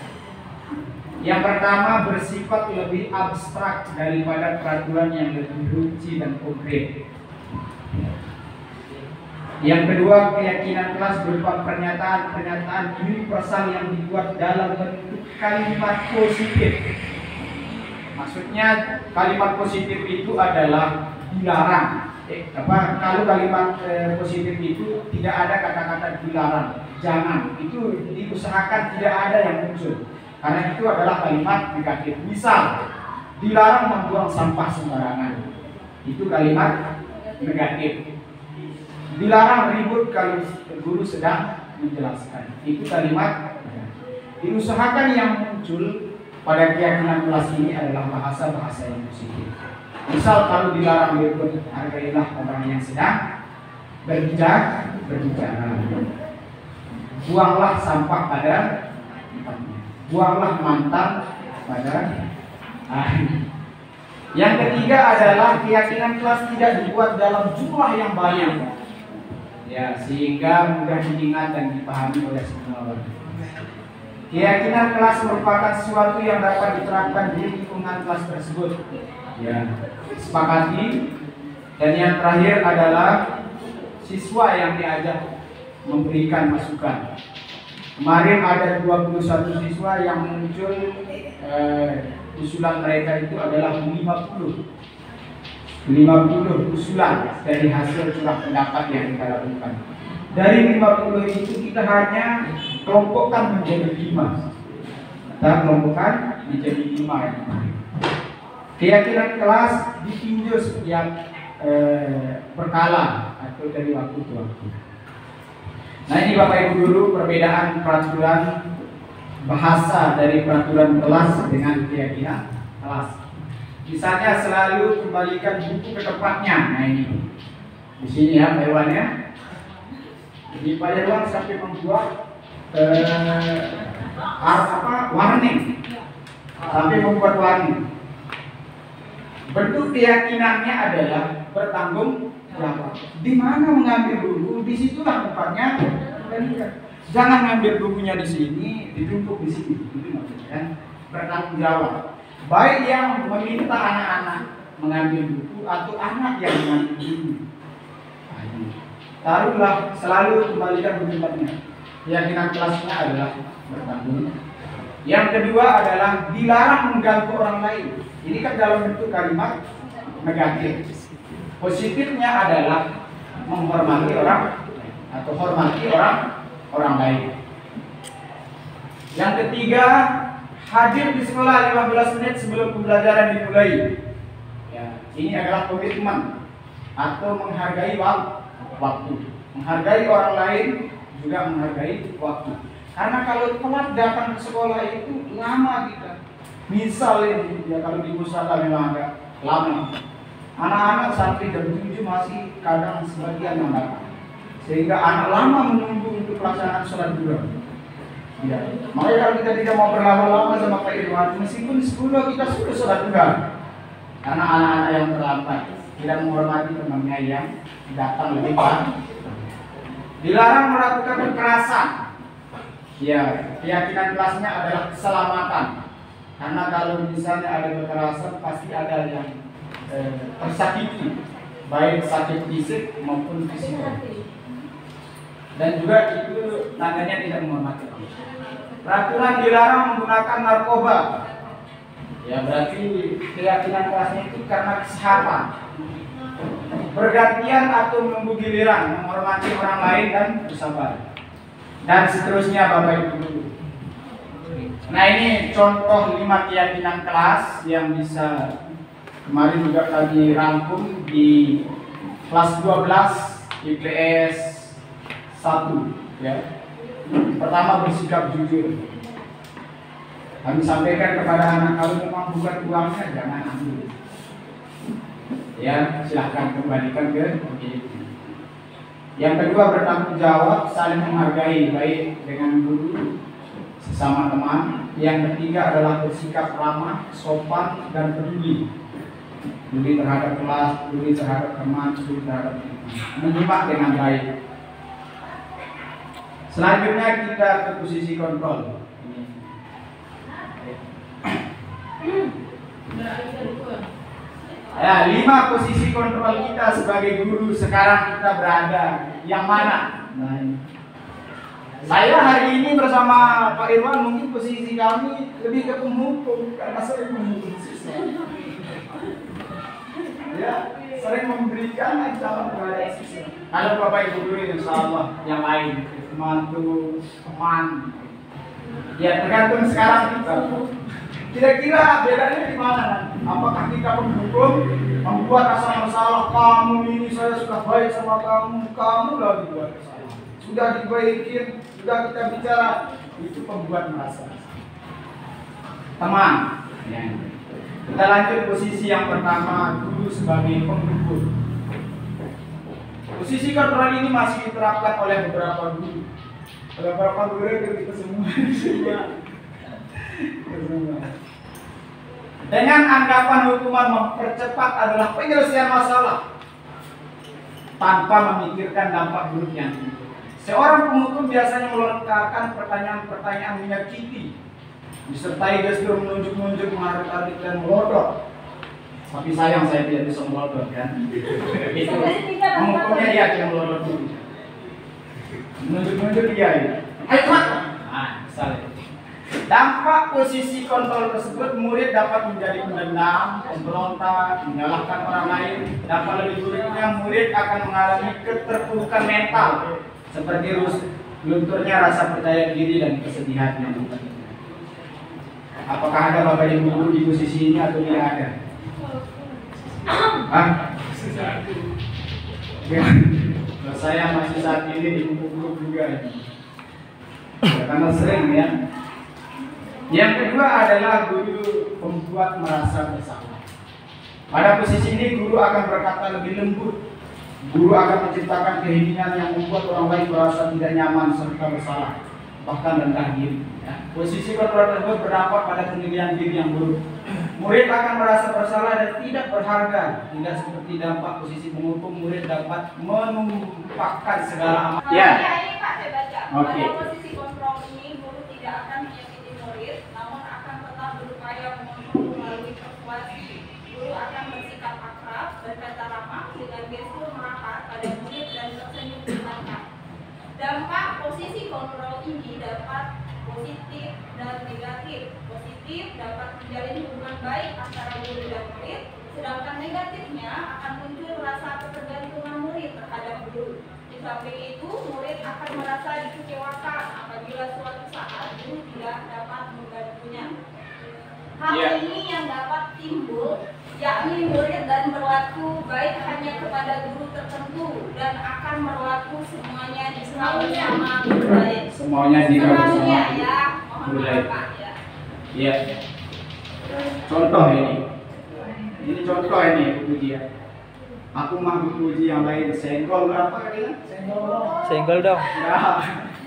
Yang pertama, bersifat lebih abstrak daripada peraturan yang lebih rinci dan konkret. Yang kedua, keyakinan kelas berupa pernyataan-pernyataan universal yang dibuat dalam bentuk kalimat positif. Maksudnya kalimat positif itu adalah dilarang. Kalau kalimat positif itu tidak ada kata-kata dilarang, jangan, itu diusahakan tidak ada yang muncul, karena itu adalah kalimat negatif. Misal, dilarang membuang sampah sembarangan, itu kalimat negatif. Dilarang ribut kalau guru sedang menjelaskan, itu kalimat negatif. Diusahakan yang muncul pada keyakinan kelas ini adalah bahasa-bahasa yang positif. Misal kalau dilarang ribut, hargailah orang yang sedang berbicara. Buanglah sampah pada tempatnya. Buanglah mantan pada air. Yang ketiga adalah keyakinan kelas tidak dibuat dalam jumlah yang banyak, ya, sehingga mudah diingat dan dipahami oleh semua orang. Keyakinan kelas merupakan sesuatu yang dapat diterapkan di lingkungan kelas tersebut. Ya, sepakati. Dan yang terakhir adalah siswa yang diajak memberikan masukan. Kemarin ada 21 siswa yang muncul, usulan mereka itu adalah 50 usulan dari hasil curah pendapat yang kita lakukan. Dari 50 itu kita hanya kelompokkan menjadi 5. Kita kelompokkan menjadi 5. Keyakinan kelas ditinjau setiap berkala atau dari waktu ke waktu. Nah, ini Bapak Ibu Guru, perbedaan peraturan bahasa dari peraturan kelas dengan keyakinan kelas. Misalnya selalu kembalikan buku ke tempatnya. Nah, ini di sini ya hewannya. Jadi Pak Irwan sampai membuat warning, sampai membuat warning. Bentuk keyakinannya adalah bertanggung jawab. Di mana mengambil buku, disitulah tempatnya. Jangan ngambil bukunya di sini, ditumpuk di sini. Itu maksudnya bertanggung jawab. Baik yang meminta anak-anak mengambil buku atau anak yang mengambil buku. Taruhlah selalu kembalikan ke tempatnya. Keyakinan kelasnya adalah bertanggung. Yang kedua adalah dilarang mengganggu orang lain. Ini kan dalam bentuk kalimat negatif. Positifnya adalah menghormati orang atau hormati orang lain. Yang ketiga, hadir di sekolah 15 menit sebelum pembelajaran dimulai. Ya, ini adalah komitmen atau menghargai waktu. Menghargai orang lain juga menghargai waktu. Karena kalau telat datang ke sekolah itu lama kita. Misal ini, ya kalau di Pusaka memang agak lama. Anak-anak sampai jam 7 masih kadang sebagian yang datang. Sehingga anak lama menunggu untuk pelaksanaan sholat duha. Ya, makanya kalau kita tidak mau berlama-lama sama Pak Irwan, meskipun 10 kita sudah sholat duha. Karena anak-anak yang terlambat tidak menghormati temannya yang datang lebih pagi. Dilarang melakukan kekerasan. Ya, keyakinan kelasnya adalah keselamatan. Karena kalau misalnya ada kekerasan pasti ada yang tersakiti, baik sakit fisik maupun psikis. Dan juga itu tandanya tidak menghormati. Peraturan dilarang menggunakan narkoba. Ya berarti keyakinan kelasnya itu karena kesehatan. Bergantian atau menunggu giliran, menghormati orang lain dan bersabar. Dan seterusnya Bapak Ibu. Nah ini contoh 5 keyakinan kelas yang bisa kemarin juga kami rangkum di kelas 12 IPS 1 ya. Pertama, bersikap jujur. Kami sampaikan kepada anak, kalau memang bukan uangnya jangan ambil. Ya, silahkan kembalikan ke pemiliknya. Yang kedua, bertanggung jawab, saling menghargai baik dengan guru sesama teman. Yang ketiga adalah bersikap ramah, sopan dan peduli. Peduli terhadap kelas, peduli terhadap teman, peduli terhadap menyimak dengan baik. Selanjutnya kita ke posisi kontrol. Ya, 5 posisi kontrol kita sebagai guru sekarang kita berada yang mana? Nah, saya hari ini bersama Pak Irwan mungkin posisi kami lebih ke penghukum karena sering menghukum siswa. Ya, sering memberikan ancaman kepada siswa. Kalau Bapak Ibu guru insya Allah yang lain, teman. Ya tergantung sekarang kita. Kira-kira bedanya di mana? Apakah kita menghukum, membuat rasa bersalah, kamu ini saya sudah baik sama kamu lagi buat kesalahan. Sudah dibaikin, sudah kita bicara, itu pembuat merasa. Teman, ya. Kita lanjut posisi yang pertama, guru sebagai penghukum. Posisi kontrol ini masih diterapkan oleh beberapa guru. Beberapa guru itu kita semua. Dengan anggapan hukuman mempercepat adalah penyelesaian masalah tanpa memikirkan dampak buruk yang timbul. Seorang penghukum biasanya melontarkan pertanyaan-pertanyaan menyakiti, disertai gestur menunjuk-nunjuk, menarik-tarik dan melodot. Tapi sayang saya tidak bisa melodot kan. Itu penghukumnya dia yang melodot dulu. Menunjuk-nunjuk dia. Ayo Pak. Nah, misalnya. Dampak posisi kontrol tersebut, murid dapat menjadi pendendam, pemberontak, menyalahkan orang lain. Dampak lebih buruknya, murid akan mengalami keterpurukan mental seperti lunturnya rasa percaya diri dan kesedihan yang berlebihan. Apakah ada Bapak Ibu guru di posisi ini atau tidak ada? Ya, saya masih saat ini di guru juga ya, karena sering ya. Yang kedua adalah guru pembuat merasa bersalah. Pada posisi ini guru akan berkata lebih lembut. Guru akan menciptakan keheningan yang membuat orang lain merasa tidak nyaman serta bersalah, bahkan rendah diri. Ya. Posisi kontrol tersebut berdampak pada penilaian diri yang buruk. Murid akan merasa bersalah dan tidak berharga. Tidak seperti dampak posisi menghukum, murid dapat menumpahkan segala amal. Ya. Ini Pak saya baca. Oke. Pada posisi kontrol ini, guru tidak akan menyakiti murid, namun akan tetap berupaya mengontrol melalui persuasi. Guru akan bersikap akrab, berkata ramah, dengan gestur merapat pada murid dan tersenyum menyenangkan. Dampak posisi kontrol ini dapat positif dan negatif. Positif dapat menjalin hubungan baik antara guru dan murid, sedangkan negatifnya akan muncul rasa ketergantungan murid terhadap guru. Di samping itu, murid akan merasa dikecewakan apabila suatu saat guru tidak dapat membantunya. Hal ini yang dapat timbul, yakni murid dan berlaku baik hanya kepada guru tertentu dan akan berlaku semuanya di sama guru lain. Semuanya di Semuanya ya, mohon guru maaf lain. Pak ya. Iya. Contoh ini. Ini contoh ini Bu Puji ya. Aku mah Bu Puji yang lain senggol apa kalian? Senggol dong. Ya.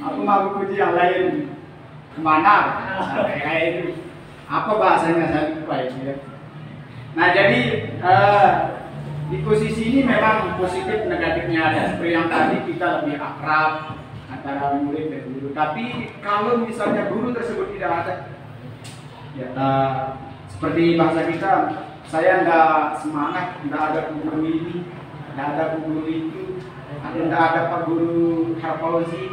Aku mah Bu Puji yang lain kemana? Nah, kayak itu. Apa bahasanya saya lupa ya. Nah jadi di posisi ini memang positif negatifnya ada. Seperti yang tadi kita lebih akrab antara murid dan guru. Tapi kalau misalnya guru tersebut tidak ada, ya, seperti bahasa kita, saya nggak semangat, nggak ada guru ini, nggak ada guru itu, nggak ada Pak Guru Harpauzi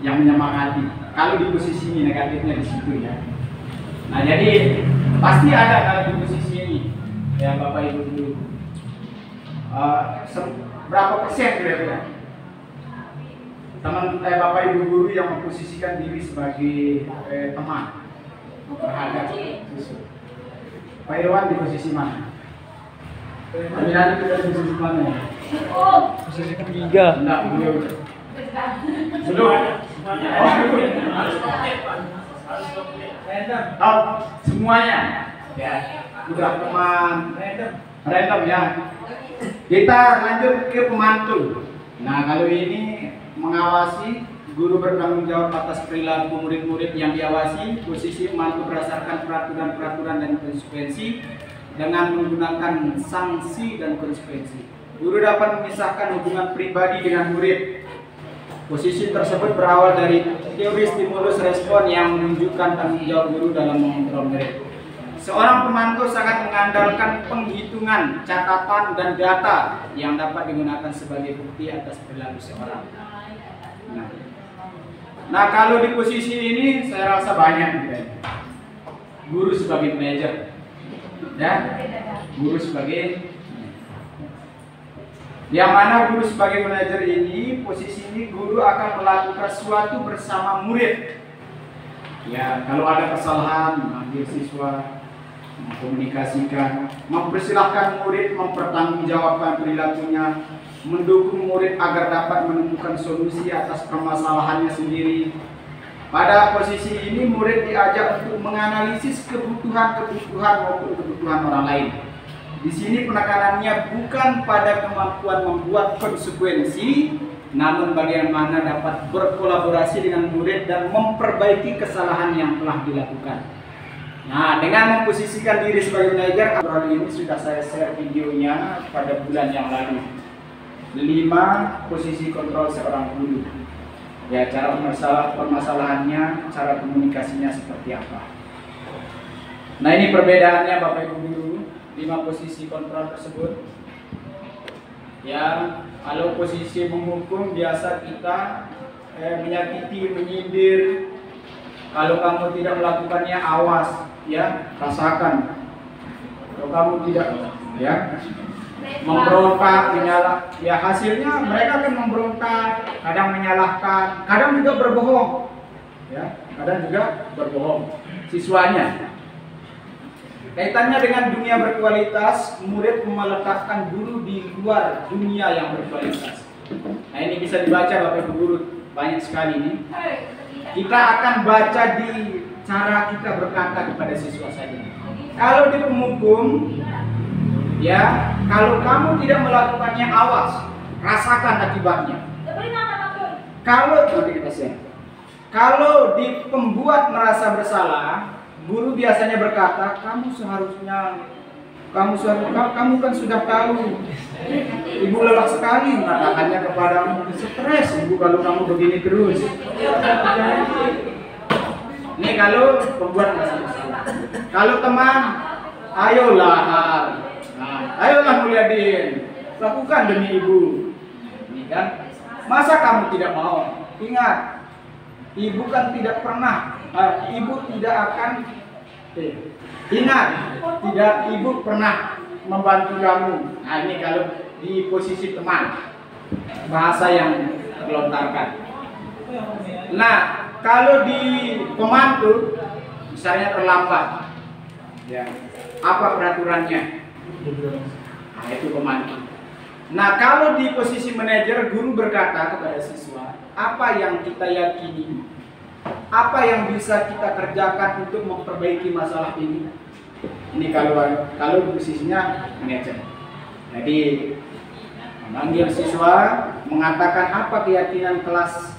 yang menyemangati. Kalau di posisi ini negatifnya di situ ya. Nah jadi pasti ada kalau di posisi ini ya Bapak Ibu guru. Berapa persen kira-kira teman Bapak Ibu guru yang memposisikan diri sebagai teman berharga? Pak Irwan di posisi mana? Aminani kita di posisi mana? Posisi ketiga. Enggak, belum. Belum. Semuanya. Ya, udah teman. Random ya. Kita lanjut ke pemantau. Nah, kalau ini mengawasi, guru bertanggung jawab atas perilaku murid-murid yang diawasi. Posisi pemantau berdasarkan peraturan-peraturan dan konsekuensi dengan menggunakan sanksi dan konsekuensi. Guru dapat memisahkan hubungan pribadi dengan murid. Posisi tersebut berawal dari teori stimulus respon yang menunjukkan tanggung jawab guru dalam mengontrol murid. Seorang pemantau sangat mengandalkan penghitungan, catatan, dan data yang dapat digunakan sebagai bukti atas perilaku seorang. Nah, kalau di posisi ini saya rasa banyak juga. Guru sebagai manajer, ya, guru sebagai yang mana guru sebagai manajer ini, posisi ini guru akan melakukan sesuatu bersama murid. Ya, kalau ada kesalahan, memanggil siswa, mengkomunikasikan, mempersilahkan murid mempertanggungjawabkan perilakunya, mendukung murid agar dapat menemukan solusi atas permasalahannya sendiri. Pada posisi ini murid diajak untuk menganalisis kebutuhan maupun kebutuhan orang lain. Di sini penekanannya bukan pada kemampuan membuat konsekuensi, namun bagaimana dapat berkolaborasi dengan murid dan memperbaiki kesalahan yang telah dilakukan. Nah, dengan memposisikan diri sebagai manajer, ini sudah saya share videonya pada bulan yang lalu. 5 posisi kontrol seorang guru. Ya, cara permasalahannya, cara komunikasinya seperti apa. Nah, ini perbedaannya Bapak Ibu guru, 5 posisi kontrol tersebut. Ya, kalau posisi menghukum biasa kita menyakiti, menyindir. Kalau kamu tidak melakukannya, awas, ya, rasakan. Kalau kamu tidak, ya, memberontak, menyalahkan, ya hasilnya mereka akan memberontak, kadang menyalahkan, kadang juga berbohong, ya, kadang juga berbohong. Siswanya. Kaitannya dengan dunia berkualitas, murid meletakkan guru di luar dunia yang berkualitas. Nah, ini bisa dibaca Bapak Ibu guru, banyak sekali ini. Kita akan baca di cara kita berkata kepada siswa saja. Kalau di penghukum, ya, kalau kamu tidak melakukannya, awas, rasakan akibatnya. Kalau di pembuat merasa bersalah, guru biasanya berkata, kamu kan sudah tahu, ibu lelah sekali mengatakannya kepadamu, stres ibu kalau kamu begini terus. Ini kalau pembuat masalah. Kalau teman, ayolah, ayolah Mulyadin, lakukan demi ibu. Ini kan, masa kamu tidak mau? Ingat, ibu kan tidak pernah, ibu tidak akan. Ingat, ibu pernah membantu kamu. Nah ini kalau di posisi teman, bahasa yang dilontarkan. Nah kalau di pembantu, misalnya terlambat, ya, apa peraturannya? Nah itu pembantu. Nah kalau di posisi manajer, guru berkata kepada siswa, apa yang kita yakini, apa yang bisa kita kerjakan untuk memperbaiki masalah ini? Ini kalau posisinya manajer. Jadi memanggil siswa, mengatakan apa keyakinan kelas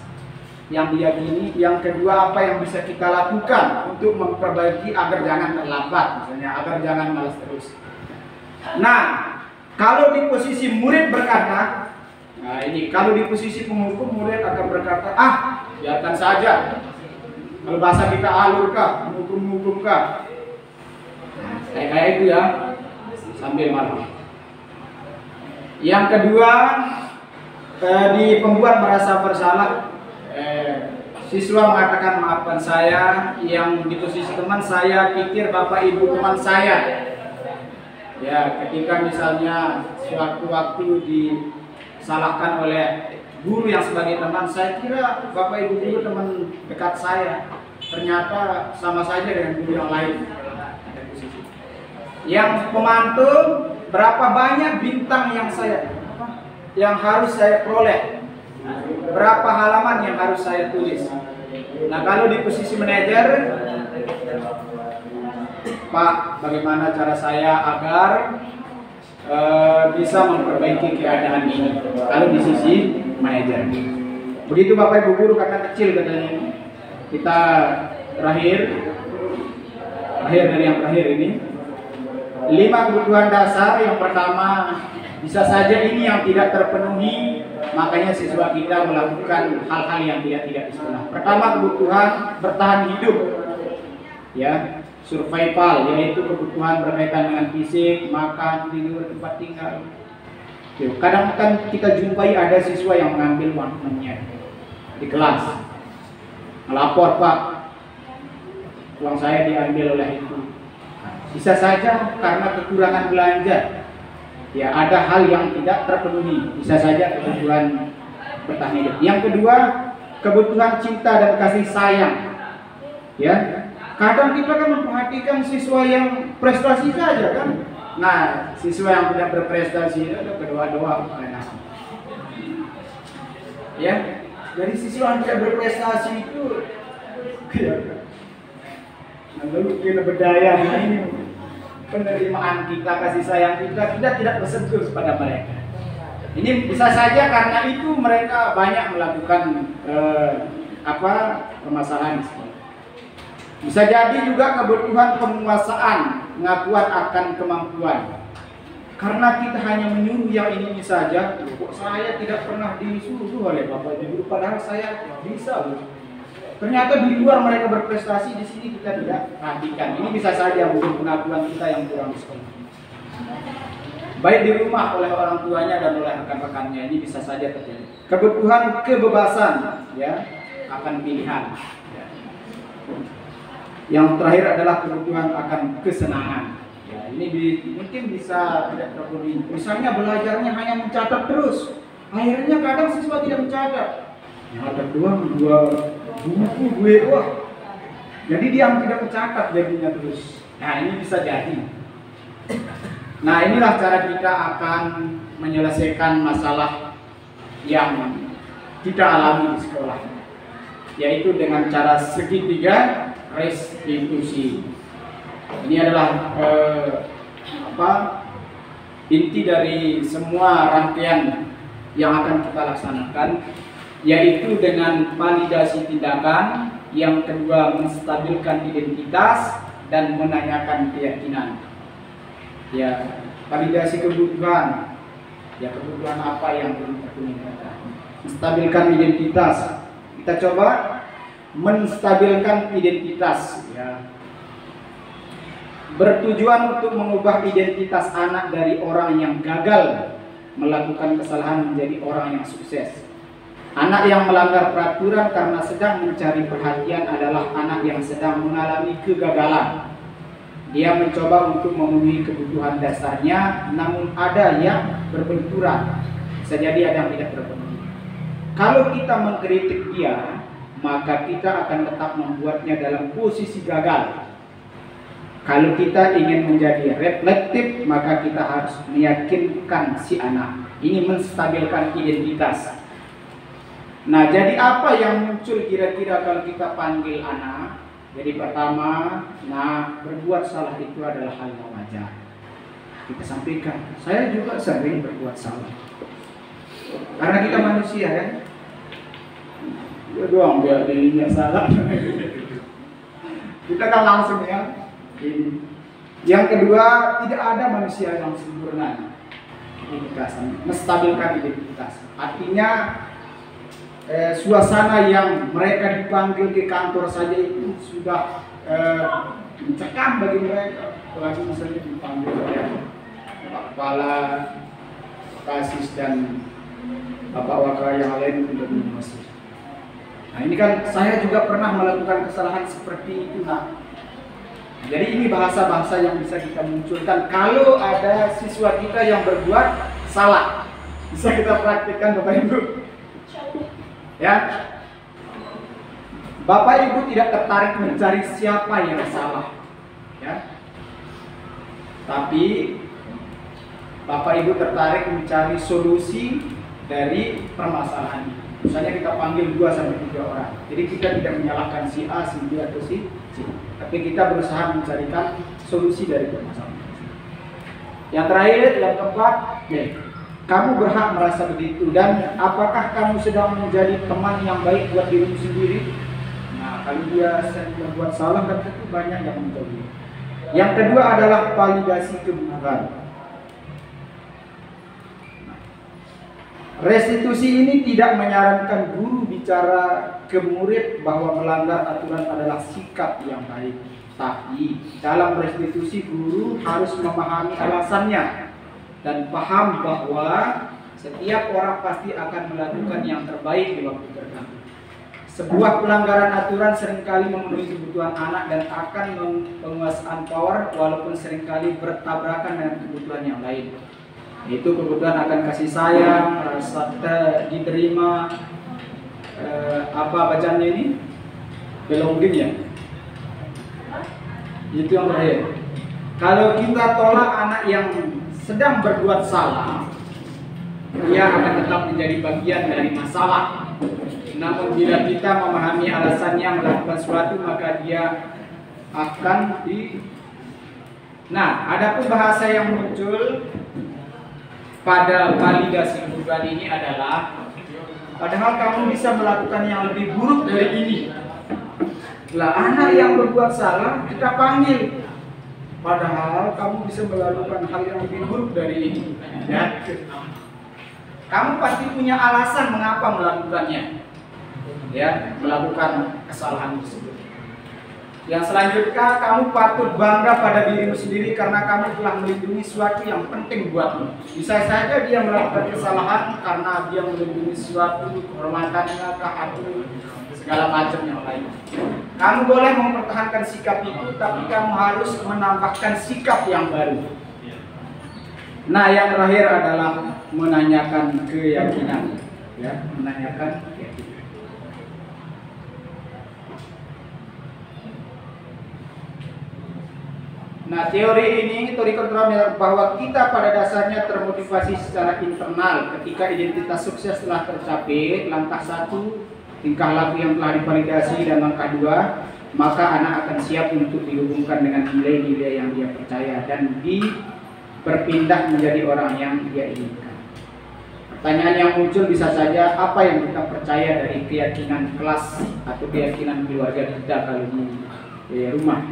yang diyakini, yang kedua apa yang bisa kita lakukan untuk memperbaiki agar jangan terlambat, misalnya agar jangan malas terus. Nah, kalau di posisi murid berkata, nah ini kalau di posisi penghukum, murid akan berkata, biarkan saja. Kalau bahasa kita alurkah, menghukum-hukumkah, kayak itu ya, sambil malam. Yang kedua, di pembuat merasa bersalah, siswa mengatakan maafkan saya, yang di posisi teman saya pikir bapak ibu teman saya. Ya, ketika misalnya sewaktu-waktu disalahkan oleh guru yang sebagai teman, saya kira bapak ibu guru teman dekat saya, ternyata sama saja dengan guru yang lain. Yang pemantau, berapa banyak bintang yang harus saya peroleh, berapa halaman yang harus saya tulis. Nah kalau di posisi manajer, Pak, bagaimana cara saya agar bisa memperbaiki keadaan ini? Kalau di sisi manajer, begitu Bapak Ibu guru, karena kecil katanya. Kita terakhir dari yang terakhir ini, 5 kebutuhan dasar. Yang pertama, bisa saja ini yang tidak terpenuhi, makanya siswa kita melakukan hal-hal yang tidak di sekolah. Pertama, kebutuhan bertahan hidup, ya, survival, yaitu kebutuhan berkaitan dengan fisik, makan, tidur, tempat tinggal. Kadang kan kita jumpai ada siswa yang mengambil uangnya di kelas, melapor, Pak, uang saya diambil oleh itu. Bisa saja karena kekurangan belanja, ya ada hal yang tidak terpenuhi, bisa saja kebutuhan bertahan hidup. Yang kedua, kebutuhan cinta dan kasih sayang, ya. Kadang kita kan memperhatikan siswa yang prestasi saja kan. Nah, siswa yang tidak berprestasi itu ada berdoa-doa. Ya, dari siswa yang tidak berprestasi itu, lalu kita berdaya ini penerimaan kita, kasih sayang kita tidak tersentuh kepada mereka. Ini bisa saja karena itu mereka banyak melakukan permasalahan di sekolah. Bisa jadi juga kebutuhan penguasaan, pengakuan akan kemampuan. Karena kita hanya menyuruh yang ini saja, kok saya tidak pernah disuruh oleh Bapak Ibu, padahal saya bisa loh. Ternyata di luar mereka berprestasi, di sini kita tidak perhatikan. Ini bisa saja mungkin pengakuan kita yang kurang di sekolah. Baik di rumah oleh orang tuanya dan oleh rekan-rekannya, ini bisa saja terjadi. Kebutuhan kebebasan, ya, akan pilihan. Ya. Yang terakhir adalah kebutuhan akan kesenangan. Ya, ini mungkin bisa tidak terpenuhi. Misalnya belajarnya hanya mencatat terus, akhirnya kadang siswa tidak mencatat. Yang ada dua buku gue, wah. Jadi dia tidak mencatat jadinya terus. Nah ini bisa jadi. Nah inilah cara kita akan menyelesaikan masalah yang kita alami di sekolah, yaitu dengan cara segitiga restitusi. Ini adalah inti dari semua rangkaian yang akan kita laksanakan, yaitu dengan validasi tindakan, yang kedua menstabilkan identitas, dan menanyakan keyakinan. Ya, validasi kebutuhan. Ya, kebutuhan apa yang belum terpenuhi. Menstabilkan identitas. Kita coba menstabilkan identitas. Ya. Bertujuan untuk mengubah identitas anak dari orang yang gagal melakukan kesalahan menjadi orang yang sukses. Anak yang melanggar peraturan karena sedang mencari perhatian adalah anak yang sedang mengalami kegagalan. Dia mencoba untuk memenuhi kebutuhan dasarnya, namun ada yang berbenturan. Bisa jadi ada yang tidak terpenuhi. Kalau kita mengkritik dia, maka kita akan tetap membuatnya dalam posisi gagal. Kalau kita ingin menjadi reflektif, maka kita harus meyakinkan si anak. Ini menstabilkan identitas. Nah, jadi apa yang muncul kira-kira kalau kita panggil anak? Jadi pertama, nah, berbuat salah itu adalah hal yang wajar. Kita sampaikan, saya juga sering berbuat salah. Karena kita manusia kan. Ya doang biar dirinya salah. Kita kan langsung ya. Ini. Yang kedua, tidak ada manusia yang sempurna. Menstabilkan identitas. Artinya suasana yang mereka dipanggil ke kantor saja itu sudah mencekam bagi mereka. Apalagi misalnya dipanggil oleh Pak Kepala, Kasis dan Bapak Wakil yang lain untuk masuk. Nah, ini kan saya juga pernah melakukan kesalahan seperti itu. Nah, jadi ini bahasa-bahasa yang bisa kita munculkan kalau ada siswa kita yang berbuat salah. Bisa kita praktikkan Bapak Ibu. Ya. Bapak Ibu tidak tertarik mencari siapa yang salah. Ya. Tapi Bapak Ibu tertarik mencari solusi dari permasalahan ini. Misalnya kita panggil 2 sampai 3 orang. Jadi kita tidak menyalahkan si A, si B atau si C. Tapi kita berusaha mencarikan solusi dari permasalahan. Yang terakhir, yang keempat, kamu berhak merasa begitu. Dan apakah kamu sedang menjadi teman yang baik buat dirimu sendiri? Nah, kalau dia berbuat salah, kan tentu banyak yang mencoba. Yang kedua adalah validasi kebutuhan. Restitusi ini tidak menyarankan guru bicara ke murid bahwa melanggar aturan adalah sikap yang baik. Tapi dalam restitusi guru harus memahami alasannya dan paham bahwa setiap orang pasti akan melakukan yang terbaik di waktu tertentu. Sebuah pelanggaran aturan seringkali memenuhi kebutuhan anak dan akan penguasaan power walaupun seringkali bertabrakan dengan kebutuhan yang lain. Itu kebutuhan akan kasih sayang, rasa diterima, apa bacaannya ini? Belonging ya? Itu yang terakhir. Kalau kita tolak anak yang sedang berbuat salah, dia akan tetap menjadi bagian dari masalah. Namun bila kita memahami alasannya melakukan sesuatu, maka dia akan Nah, adapun bahasa yang muncul pada validasi kebutuhan ini adalah padahal kamu bisa melakukan yang lebih buruk dari ini. Lah, anak yang berbuat salah kita panggil, padahal kamu bisa melakukan hal yang lebih buruk dari ini. Ya. Kamu pasti punya alasan mengapa melakukannya. Ya, melakukan kesalahan tersebut. Yang selanjutnya, kamu patut bangga pada dirimu sendiri karena kamu telah melindungi sesuatu yang penting buatmu. Bisa saja dia melakukan kesalahan karena dia melindungi sesuatu, kehormatannya, atau segala macam yang lain. Kamu boleh mempertahankan sikap itu, tapi kamu harus menambahkan sikap yang baru. Nah, yang terakhir adalah menanyakan keyakinan. Ya, menanyakan keyakinan. Nah, teori kontrol bahwa kita pada dasarnya termotivasi secara internal ketika identitas sukses telah tercapai. Langkah 1, tingkah laku yang telah divalidasi, dan langkah 2, maka anak akan siap untuk dihubungkan dengan nilai-nilai yang dia percaya dan berpindah menjadi orang yang dia inginkan. Pertanyaan yang muncul bisa saja, apa yang kita percaya dari keyakinan kelas atau keyakinan keluarga kita kalau di rumah?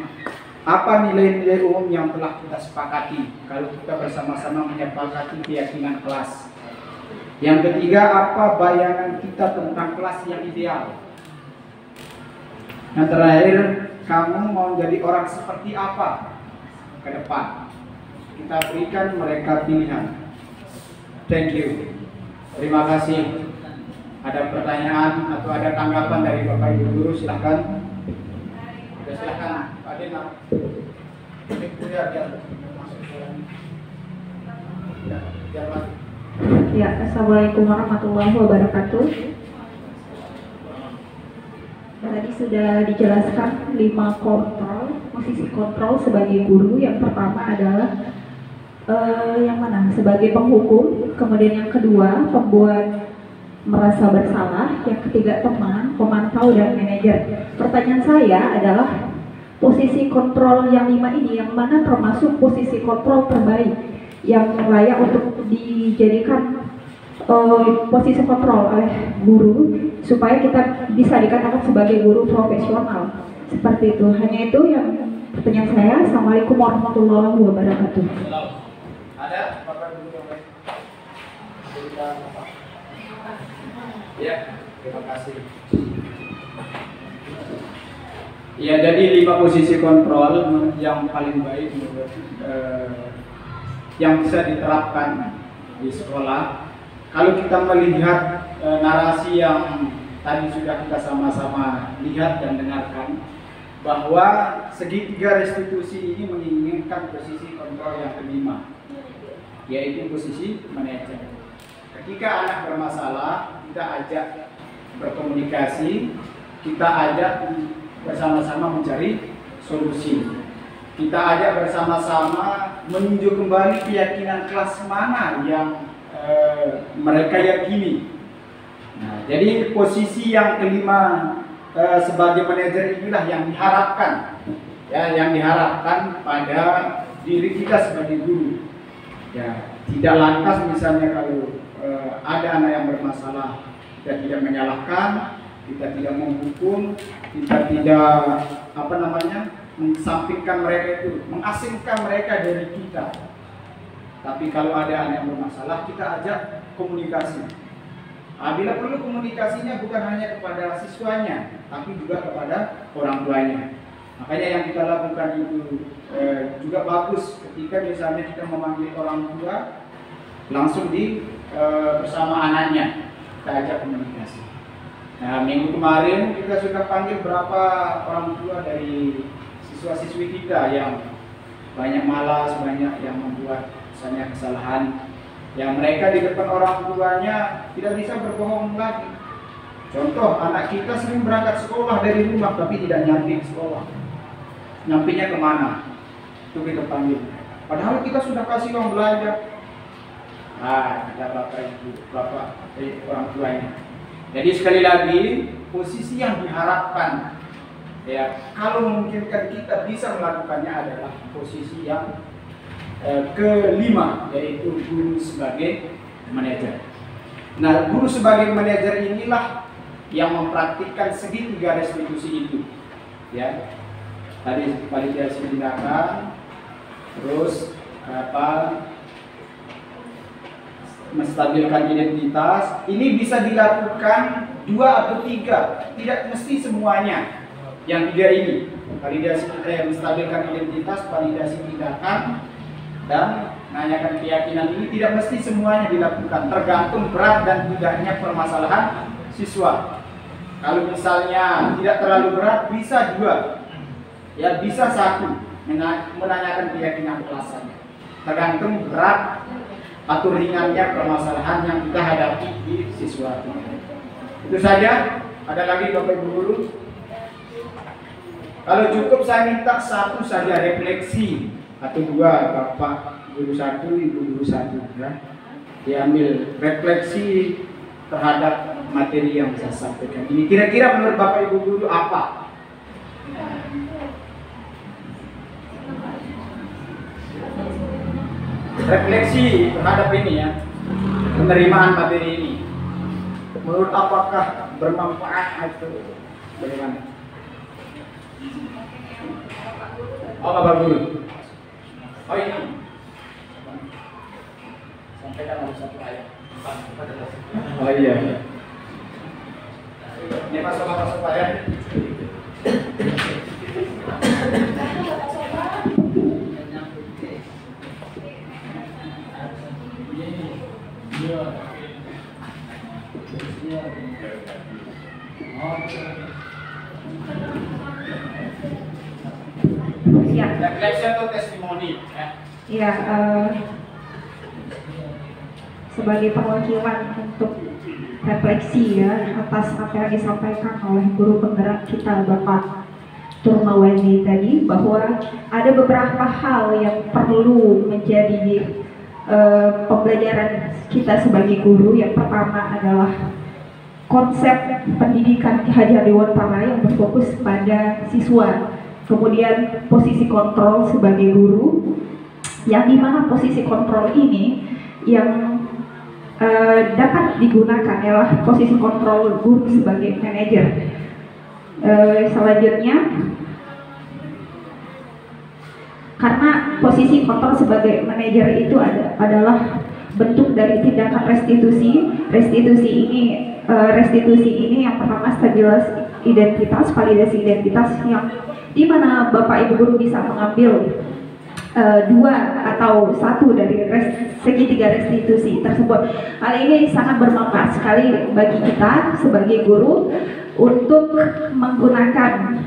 apa nilai-nilai umum yang telah kita sepakati kalau kita bersama-sama menyepakati keyakinan kelas. Yang ketiga, apa bayangan kita tentang kelas yang ideal. Yang terakhir, kamu mau jadi orang seperti apa ke depan. Kita berikan mereka pilihan. Thank you. Terima kasih. Ada pertanyaan atau ada tanggapan dari Bapak Ibu guru, silahkan. Silahkan Pak Dena. Ya, Assalamualaikum warahmatullahi wabarakatuh. Tadi sudah dijelaskan 5 kontrol, posisi kontrol sebagai guru. Yang pertama adalah yang mana? Sebagai penghukum. Kemudian yang kedua, pembuat merasa bersalah. Yang ketiga, teman, pemantau, dan manajer. Pertanyaan saya adalah posisi kontrol yang 5 ini yang mana termasuk posisi kontrol terbaik yang layak untuk dijadikan posisi kontrol oleh guru supaya kita bisa dikatakan sebagai guru profesional seperti itu. Hanya itu yang pertanyaan saya. Assalamualaikum warahmatullahi wabarakatuh. Ada Bapak Ibu yang lain? Ya, terima kasih. Ya, jadi 5 posisi kontrol yang paling baik menurut yang bisa diterapkan di sekolah. Kalau kita melihat narasi yang tadi sudah kita sama-sama lihat dan dengarkan, bahwa segitiga restitusi ini menginginkan posisi kontrol yang kelima, yaitu posisi manajer. Ketika anak bermasalah, kita ajak berkomunikasi, kita ajak bersama-sama mencari solusi. Kita ajak bersama-sama meninjau kembali keyakinan kelas mana yang mereka yakini. Nah, jadi posisi yang kelima sebagai manajer inilah yang diharapkan, ya, yang diharapkan pada diri kita sebagai guru. Ya, tidak lantas misalnya kalau ada anak yang bermasalah, kita tidak menyalahkan, kita tidak menghukum, kita tidak mengesampingkan mereka itu, mengasingkan mereka dari kita. Tapi kalau ada anak yang bermasalah, kita ajak komunikasi. Bila perlu komunikasinya bukan hanya kepada siswanya, tapi juga kepada orang tuanya. Makanya yang kita lakukan itu juga bagus ketika misalnya kita memanggil orang tua langsung bersama anaknya, kita ajak komunikasi. Nah, minggu kemarin kita sudah panggil berapa orang tua dari siswa-siswi kita yang banyak malas, banyak yang membuat misalnya kesalahan, yang mereka di depan orang tuanya tidak bisa berbohong lagi. Contoh, anak kita sering berangkat sekolah dari rumah tapi tidak nyampe sekolah. Nyampenya kemana? Itu kita panggil. Padahal kita sudah kasih uang belanja. Nah, ada bapak orang tuanya. Jadi sekali lagi, posisi yang diharapkan, ya, kalau memungkinkan kita bisa melakukannya adalah posisi yang kelima, yaitu guru sebagai manajer. Nah, guru sebagai manajer inilah yang mempraktikkan segitiga restitusi itu, ya. Tadi validasi tindakan, terus menstabilkan identitas. Ini bisa dilakukan 2 atau 3, tidak mesti semuanya. Yang 3 ini, validasi menstabilkan identitas, validasi tindakan, dan menanyakan keyakinan, ini tidak mesti semuanya dilakukan, tergantung berat dan tidaknya permasalahan siswa. Kalau misalnya tidak terlalu berat, bisa 2, ya, bisa 1, menanyakan keyakinan kelasannya. Tergantung berat atau ringannya permasalahan yang kita hadapi di siswa. Itu saja. Ada lagi Bapak Ibu guru? Kalau cukup saya minta 1 saja refleksi, atau 2, Bapak guru 1, Ibu guru 1, ya. Diambil refleksi terhadap materi yang saya sampaikan ini. Kira-kira menurut Bapak Ibu guru apa? Refleksi terhadap ini, ya, penerimaan materi ini. Menurut apakah bermanfaat atau bagaimana? Bapak guru Oh, Bapak Guru. Oh, ini. Sampaikan nomor 1 ayat. Oh iya. Ini masuk ayat. Siap. Reflection atau testimoni? Ya, sebagai perwakilan untuk refleksi ya atas apa yang disampaikan oleh guru penggerak kita Bapak Turmaweni tadi, bahwa ada beberapa hal yang perlu menjadi pembelajaran kita sebagai guru. Yang pertama adalah konsep pendidikan Ki Hajar Dewantara yang berfokus pada siswa. Kemudian posisi kontrol sebagai guru, yang dimana posisi kontrol ini yang dapat digunakan adalah posisi kontrol guru sebagai manajer. Selanjutnya, karena posisi kontrol sebagai manajer itu adalah bentuk dari tindakan restitusi. Restitusi ini yang pertama stabilitas identitas, validasi identitas, yang dimana Bapak Ibu guru bisa mengambil dua atau satu dari segitiga restitusi tersebut. Hal ini sangat bermanfaat sekali bagi kita sebagai guru untuk menggunakan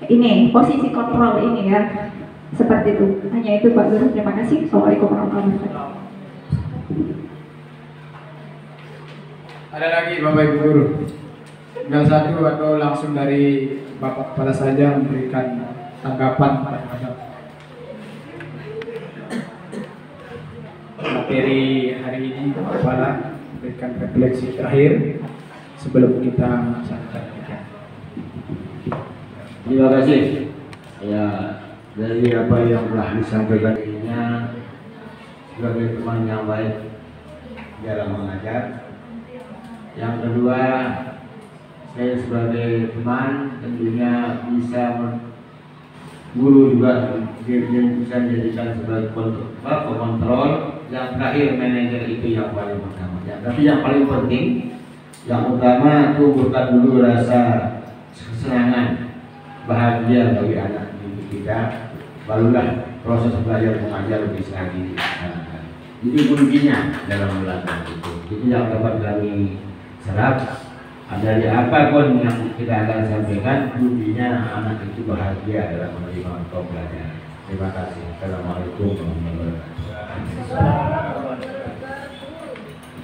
ini posisi kontrol ini ya, seperti itu. Hanya itu Pak Guru, terima kasih. Assalamualaikum warahmatullahi wabarakatuh. Ada lagi Bapak Ibu guru? Tinggal satu atau langsung dari Bapak Kepala saja memberikan tanggapan terhadap materi hari ini. Kepala memberikan refleksi terakhir sebelum kita melaksanakan. Terima kasih. Ya, dari apa yang telah disampaikan ini sebagai teman yang baik dalam mengajar. Yang kedua, saya sebagai teman tentunya guru juga bisa dijadikan sebagai kontrol. Yang terakhir manajer itu yang paling utama. Ya, tapi yang paling penting, yang utama tumbuhkan dulu rasa kesenangan, bahagia bagi anak didik kita, barulah proses belajar mengajar bisa dilakukan. Jadi kuncinya dalam belajar itu yang dapat kami serap. Dari apapun yang kita akan sampaikan, kuncinya anak itu bahagia dalam menerima pembelajaran. Terima kasih. Assalamualaikum warahmatullahi wabarakatuh.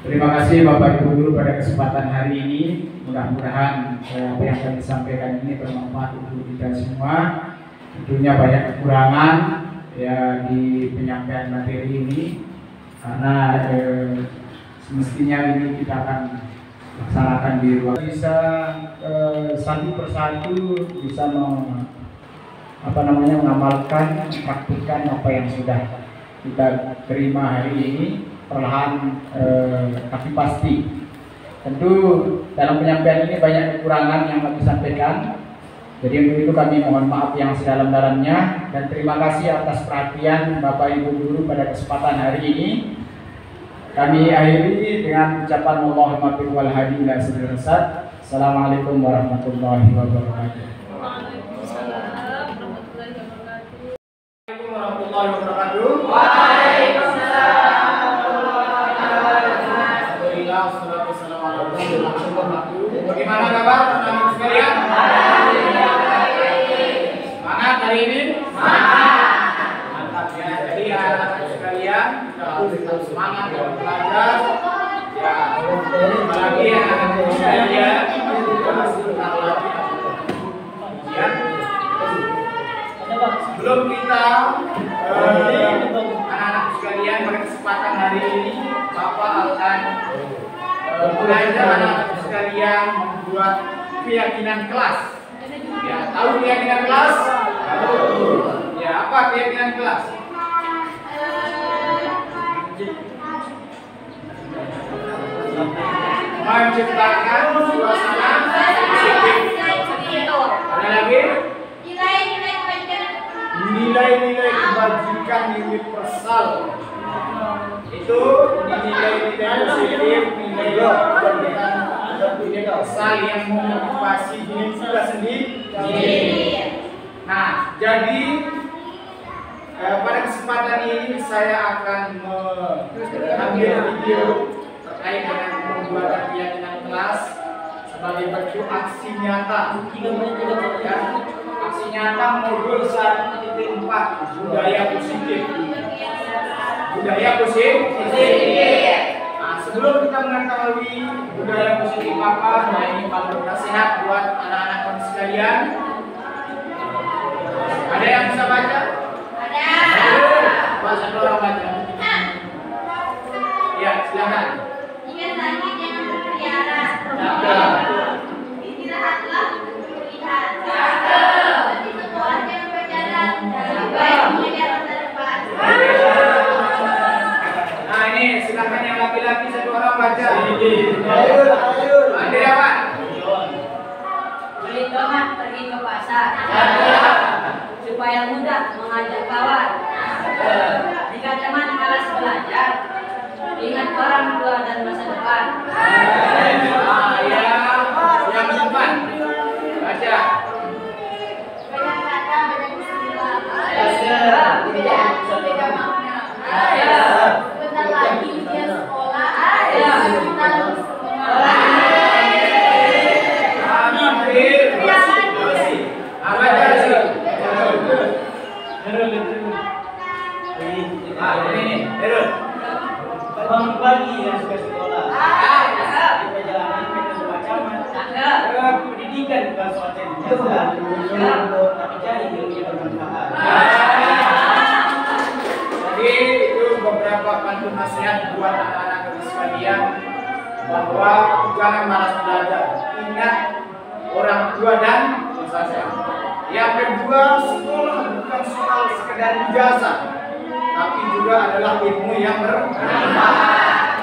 Terima kasih Bapak Ibu guru pada kesempatan hari ini. Mudah-mudahan apa yang kami sampaikan ini bermanfaat untuk kita semua. Tentunya banyak kekurangan ya di penyampaian materi ini, karena semestinya ini kita akan laksanakan di ruang, bisa satu persatu bisa mengamalkan, mempraktikkan apa yang sudah kita terima hari ini perlahan tapi pasti. Tentu dalam penyampaian ini banyak kekurangan yang kami sampaikan. Jadi untuk itu kami mohon maaf yang sedalam-dalamnya, dan terima kasih atas perhatian Bapak Ibu guru pada kesempatan hari ini. Kami akhiri dengan ucapan Allahumma bil wal hadi ila sabil rasad. Assalamualaikum warahmatullahi wabarakatuh. Waalaikumsalam warahmatullahi wabarakatuh. Assalamualaikum warahmatullahi wabarakatuh. Waalaikumsalam. Alhamdulillah, wassalatu wassalamu ala rasulillah. Bagaimana kabar teman-teman sekalian? Semangat hari ini? Mantap ya. Jadi anak-anak sekalian, kita harus tetap semangat dalam belajar. Ya, apalagi anak-anak sekalian, kita masih bentar lagi ujian. Sebelum kita anak-anak sekalian pada kesempatan hari ini, Bapak akan mengajak anak-anak sekalian membuat keyakinan kelas. Ya, tahu keyakinan kelas? Ya, apa keyakinan kelas? Menciptakan suasana positif. Ada lagi? universal. Itu nilai-nilai positif, nilai universal yang memotivasi diri kita sendiri. Nah, jadi pada kesempatan ini saya akan mengambil video terkait dengan pembuatan keyakinan kelas sebagai bentuk aksi nyata. Ya, aksi nyata modul 1.4 budaya positif. Budaya positif. Nah, sebelum kita mengetahui budaya positif apa, nah ini patut nasihat buat anak-anak kami sekalian. Ada yang bisa baca? Ada. Satu orang baca. Ya, silakan. Ikan langit jangan berkeliaran. Istirahatlah untuk melihat. Di sekolah jangan berjalan. Baik mengejar masa depan. Nah ini silakan yang laki-laki satu orang baca. Ayo. Ada apa? Beli tomat pergi ke pasar supaya mudah mengajak kawan. Jika teman malas belajar, ingat orang tua dan masa depan. Ya, yang depan baca. Banyak kata, banyak istilah. Ya. Beda makna. Ya. Bentar lagi ujian sekolah. Ya. Bentar lagi sekolah. Bangun pagi yang suka sekolah. Di perjalanan mereka macam pendidikan bukan soal cerdas, tapi cari ilmu yang bermanfaat. Jadi itu beberapa pantun nasihat buat anak-anak kami sekalian bahwa jangan malas belajar. Ingat orang tua dan usaha. Yang kedua, sekolah bukan soal sekedar ijazah, tapi juga adalah ilmu yang bermanfaat.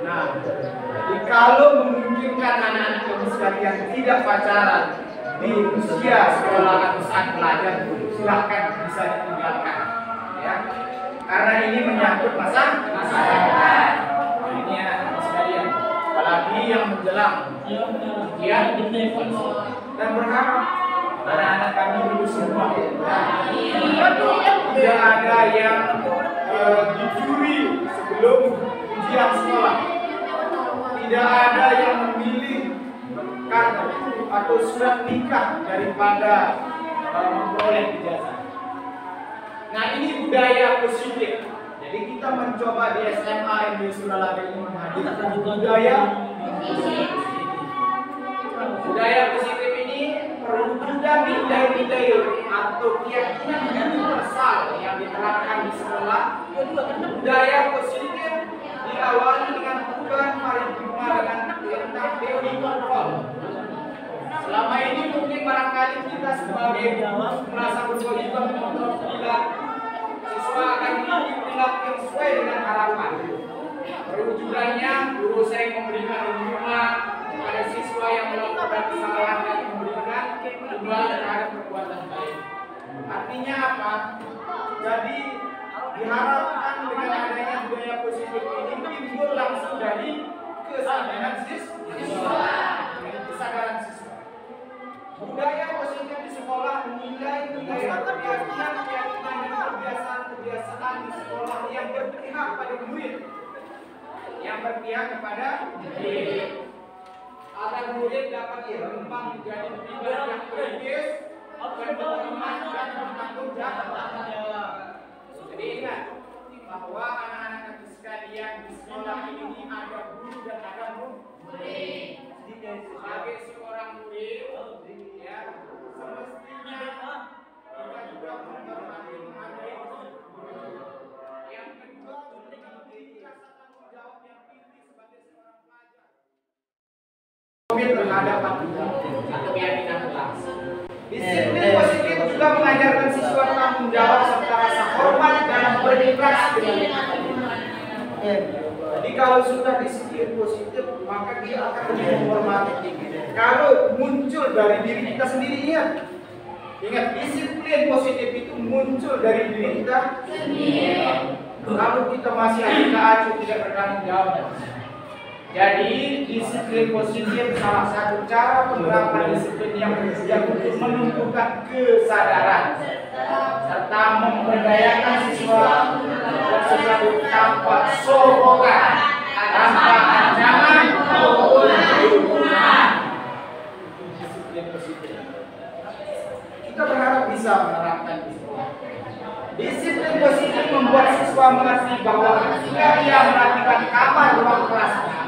Nah, jadi kalau memungkinkan anak-anak kami sekalian tidak pacaran di usia sekolah atau saat belajar, silahkan bisa ditinggalkan, ya. Karena ini menyangkut masa depan. Nah, ini anak-anak sekalian, apalagi yang menjelang ujian dan berharap anak-anak kami lulus semua. Tidak ada yang dicuri sebelum ujian sekolah. Tidak ada yang memilih kartu atau surat nikah daripada memperoleh ijazah. Nah, ini budaya positif. Jadi kita mencoba di SMA ini Suralaya ini menghadirkan budaya positif ini perwujudan nilai-nilai atau keyakinan universal yang diterapkan di sekolah. Budaya positif diawali dengan perubahan paradigma dengan tentang teori kontrol. Selama ini mungkin barangkali kita sebagai merasa berkewajiban mengontrol perilaku siswa akan memiliki perilaku yang sesuai dengan harapan. Perwujudannya, guru sering memberikan hukuman pada siswa yang melakukan kesalahan dan memberikan imbalan terhadap perbuatan baik. Artinya apa? Jadi diharapkan dengan adanya budaya positif ini timbul langsung dari kesadaran siswa. Kesadaran siswa. Budaya positif di sekolah menilai keyakinan dan kebiasaan di sekolah yang berpihak pada murid, yang berpihak kepada murid, agar murid dapat berkembang menjadi pribadi yang kritis, beriman dan bertanggung jawab. Jadi ingat bahwa anak-anak kami sekalian di sekolah ini ada guru dan ada murid. Sebagai seorang murid, ya semestinya kita juga menghormati menghargai guru. Yang kedua, memberikan rasa tanggung jawab yang tinggi sebagai seorang pelajar. Komit terhadap atau keyakinan kelas. Disiplin positif juga mengajarkan siswa tanggung jawab serta rasa hormat dalam berinteraksi dengan lingkungan. Jadi kalau sudah disiplin positif, maka dia akan lebih menghormati. Kalau muncul dari diri kita sendiri, ingat Ingat, disiplin positif itu muncul dari diri kita sendiri. Kalau kita masih acuh tidak bertanggung jawab. Jadi disiplin positif salah satu cara penerapan disiplin yang untuk menumbuhkan kesadaran serta memberdayakan siswa tersebut tanpa sokongan, tanpa ancaman maupun hukuman. Disiplin positif. Kita berharap bisa menerapkan di sekolah. Disiplin positif membuat siswa mengerti bahwa ketika ia merapikan kamar ruang kelasnya,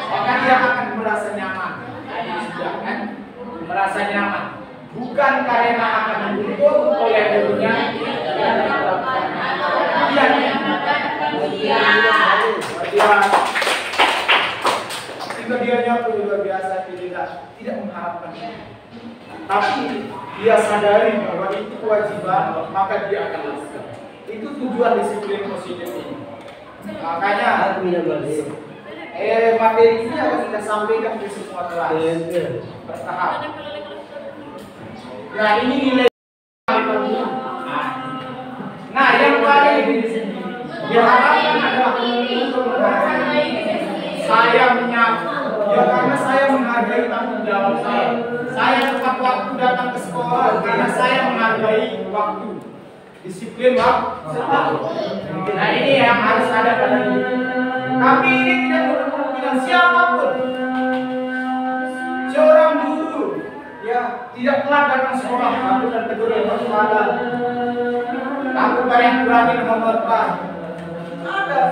maka dia akan merasa nyaman. Tadi sudah kan, merasa nyaman. Bukan karena akan mendukung oleh gurunya, dan melakukan kemudiannya pun luar biasa, tidak mengharapkan. Tapi dia sadari bahwa itu kewajiban, maka dia akan lakukan. Itu tujuan disiplin positif ini. Makanya materi ini akan kita sampaikan di semua kelas bertahap. Nah, ini nilai. Nah, yang paling diharapkan adalah saya menyapa. Ya, karena saya menghargai tanggung jawab saya. Saya tepat waktu datang ke sekolah karena saya menghargai waktu. Disiplin waktu. Nah, ini yang harus ada pada diri. Tapi ini tidak berkemungkinan siapapun. Seorang guru ya tidak telah datang sekolah, aku dan tegur waspada. Aku paling kurangi nomor ada.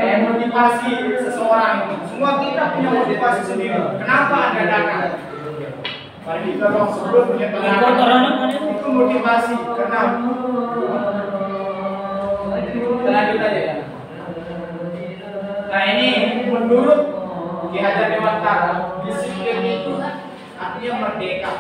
Motivasi seseorang itu. Semua kita punya motivasi sendiri. Kenapa Anda datang? Mari kita dong sebelum punya itu motivasi. Kenapa? Kita lanjut aja ya. Nah, ini menurut Ki Hajar Dewantara, disiplin itu artinya merdeka.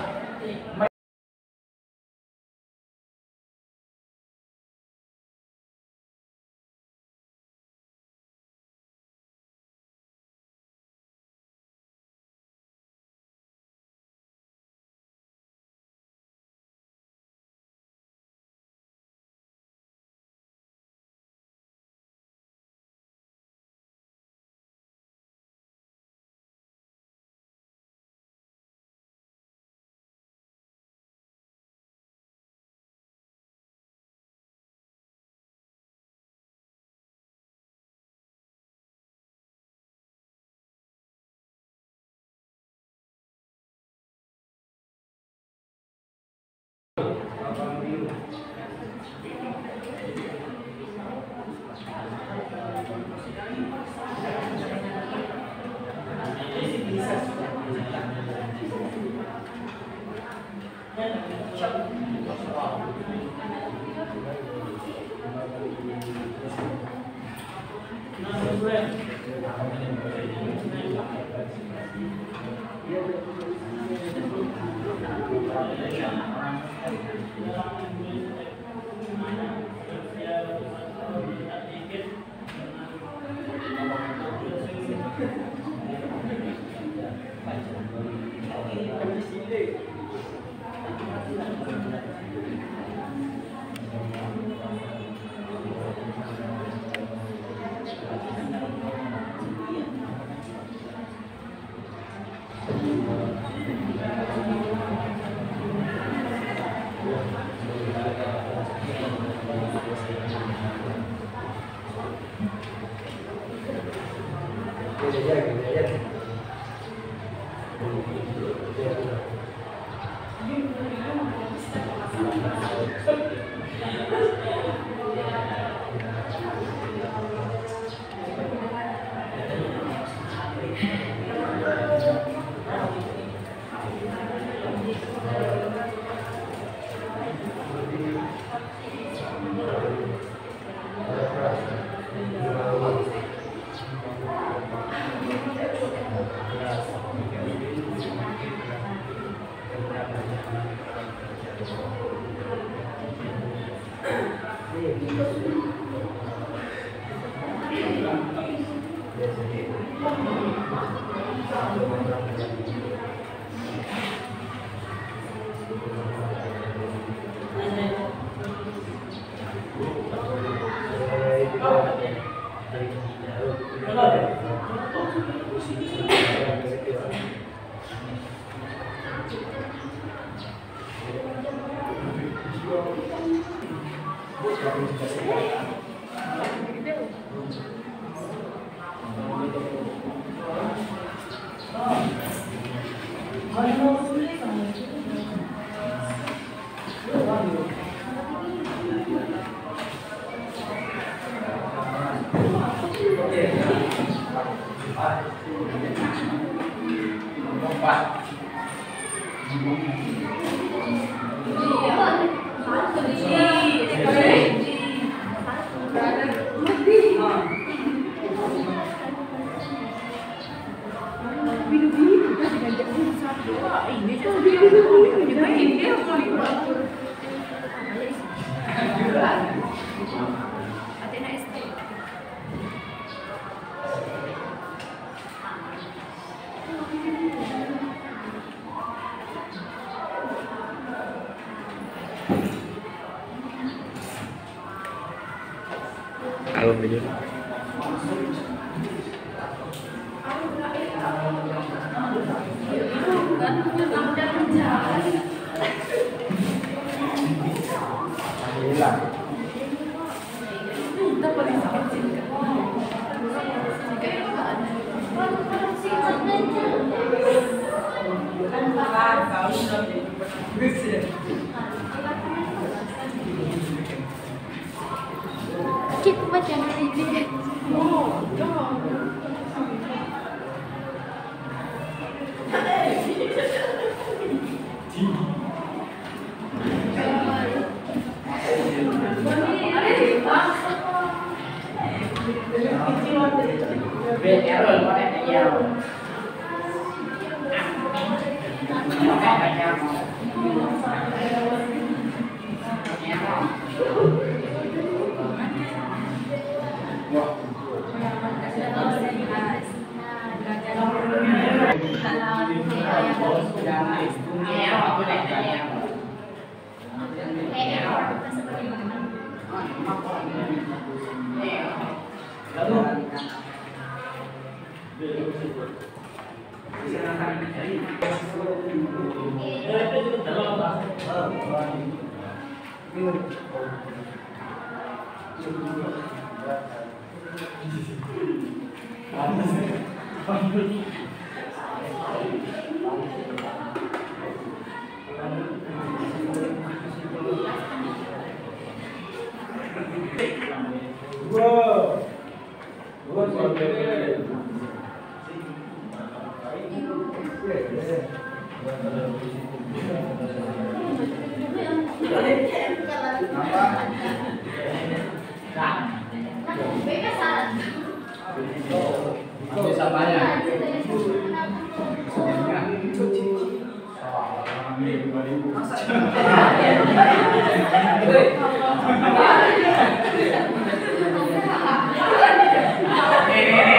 Album video. Kita baca ini.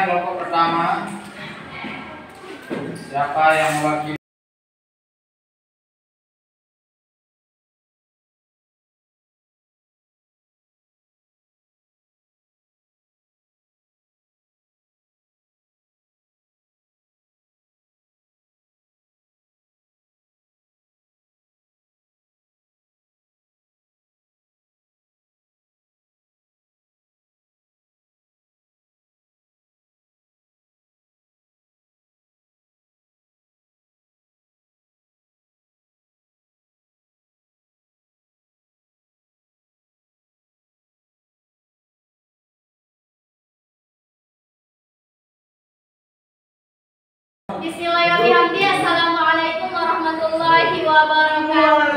Kelompok pertama, siapa yang mewakili? Bismillahirrahmanirrahim. Assalamualaikum warahmatullahi wabarakatuh.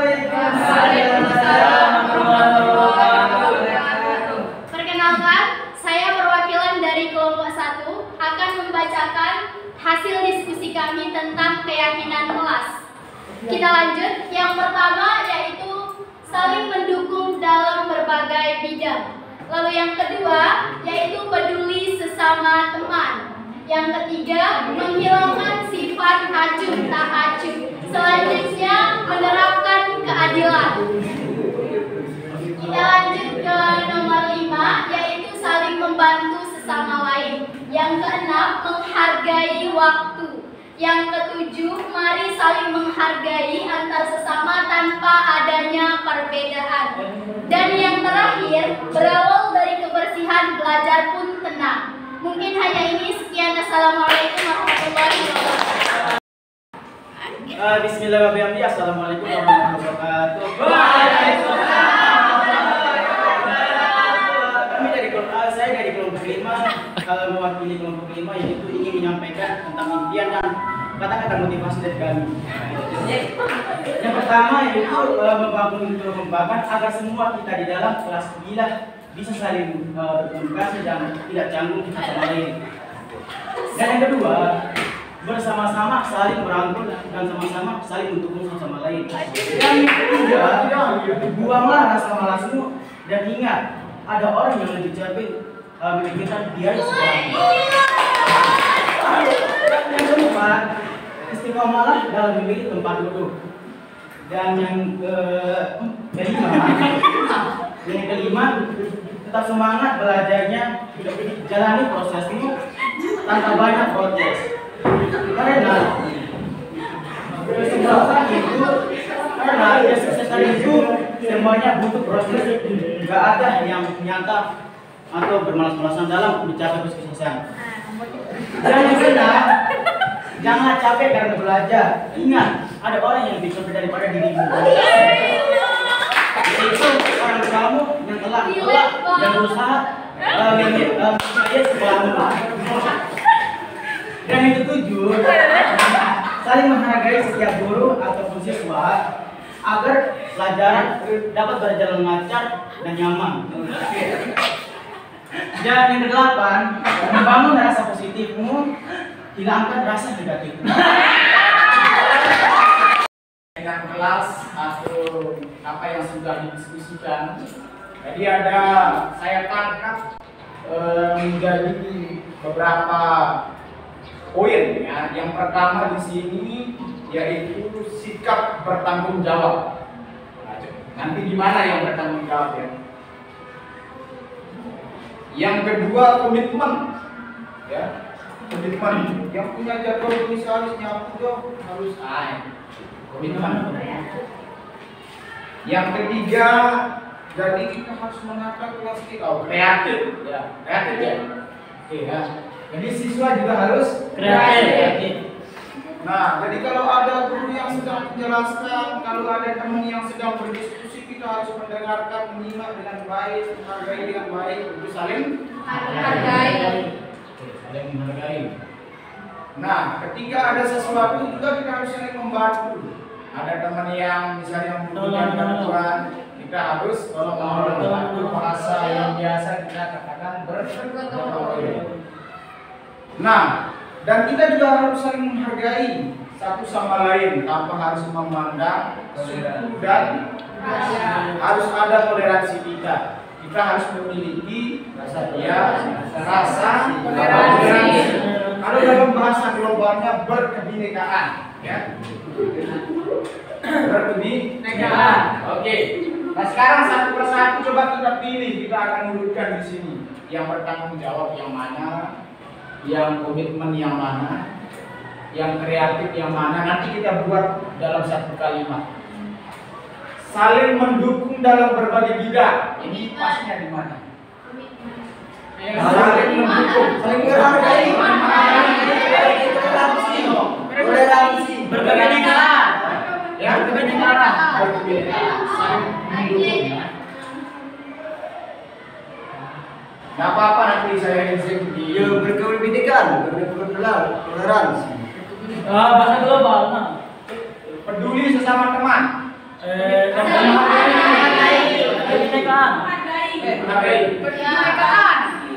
Perkenalkan, saya perwakilan dari kelompok 1 akan membacakan hasil diskusi kami tentang keyakinan kelas. Kita lanjut. Yang pertama yaitu saling mendukung dalam berbagai bidang. Lalu yang kedua yaitu peduli sesama teman. Yang ketiga, menghilangkan sifat acuh tak acuh. Selanjutnya, menerapkan keadilan. Kita lanjut ke nomor 5, yaitu saling membantu sesama. sesama lain. Yang keenam, menghargai waktu. Yang ketujuh, mari saling menghargai antar sesama tanpa adanya perbedaan. Dan yang terakhir, berawal dari kebersihan, belajar pun tenang. Mungkin hanya ini. Sekian. Assalamualaikum warahmatullahi wabarakatuh. Bismillahirrahmanirrahim. Assalamualaikum warahmatullahi wabarakatuh. Waalaikumsalam. Saya dari kelompok 5, kalau mewakili kelompok 5 yaitu ingin menyampaikan tentang impian dan kata-kata motivasi dari kami. Yang pertama yaitu membangun kelembagaan agar semua kita di dalam kelas 9 bisa saling berkomunikasi dan tidak canggung satu sama lain. Dan yang kedua, bersama-sama saling merangkul dan sama-sama saling mendukung satu sama lain. Dan yang ketiga, buanglah rasa malasmu dan ingat, ada orang yang lebih capek memikirkan biaya sekolah. Yang keempat, istiqomahlah dalam memilih tempat duduk. Dan yang kelima, tetap semangat belajarnya, jalani prosesmu tanpa banyak protes. Karena kesuksesan itu semuanya butuh proses. Gak ada yang nyata atau bermalas-malasan dalam mencapai kesuksesan. Jangan senang, jangan capek karena belajar. Ingat, ada orang yang lebih capek daripada dirimu. Yaitu orang kamu yang telah yang berusaha mencari sekolahmu. Dan yang ketujuh, saling menghargai setiap guru ataupun siswa agar pelajaran dapat berjalan lancar dan nyaman. Dan yang kedelapan, membangun rasa positifmu, hilangkan rasa negatifmu. Dengan kelas atau apa yang sudah didiskusikan, jadi ada saya tangkap menjadi beberapa poin ya. Yang pertama di sini yaitu sikap bertanggung jawab. Nanti di mana yang bertanggung jawab ya? Yang kedua komitmen, ya komitmen. Yang punya jadwal tulis harus nyapu dong, harus komitmen. Yang ketiga, jadi kita harus menata kelas kita kreatif, ya kreatif ya. Oke ya. Jadi siswa juga harus kreatif. Nah, jadi kalau ada guru yang sedang menjelaskan, kalau ada teman yang sedang berdiskusi, kita harus mendengarkan, menyimak dengan baik, menghargai dengan baik, untuk saling menghargai. Saling menghargai. Nah, ketika ada sesuatu juga kita harus saling membantu. Ada teman yang misalnya membutuhkan bantuan, kita harus membantu. Bahasa yang biasa kita katakan bergotong royong. Nah, dan kita juga harus saling menghargai satu sama lain tanpa harus memandang suku dan harus ada toleransi kita. Kita harus memiliki rasa toleransi. Kalau dalam bahasa globalnya berkebinekaan, ya. Berkebinekaan. Oke. Nah sekarang satu persatu coba kita pilih. Kita akan urutkan di sini. Yang bertanggung jawab yang mana? Yang komitmen yang mana, yang kreatif yang mana, nanti kita buat dalam satu kalimat. Saling mendukung dalam berbagai bidang, ini pasnya di mana? Saling mendukung, saling menghargai, toleransi, berkebinekaan, ya berkebinekaan, saling mendukung. Nggak apa-apa nanti saya izin di berkebinekaan, toleransi. Bahasa global, peduli sesama teman. Kebinekaan.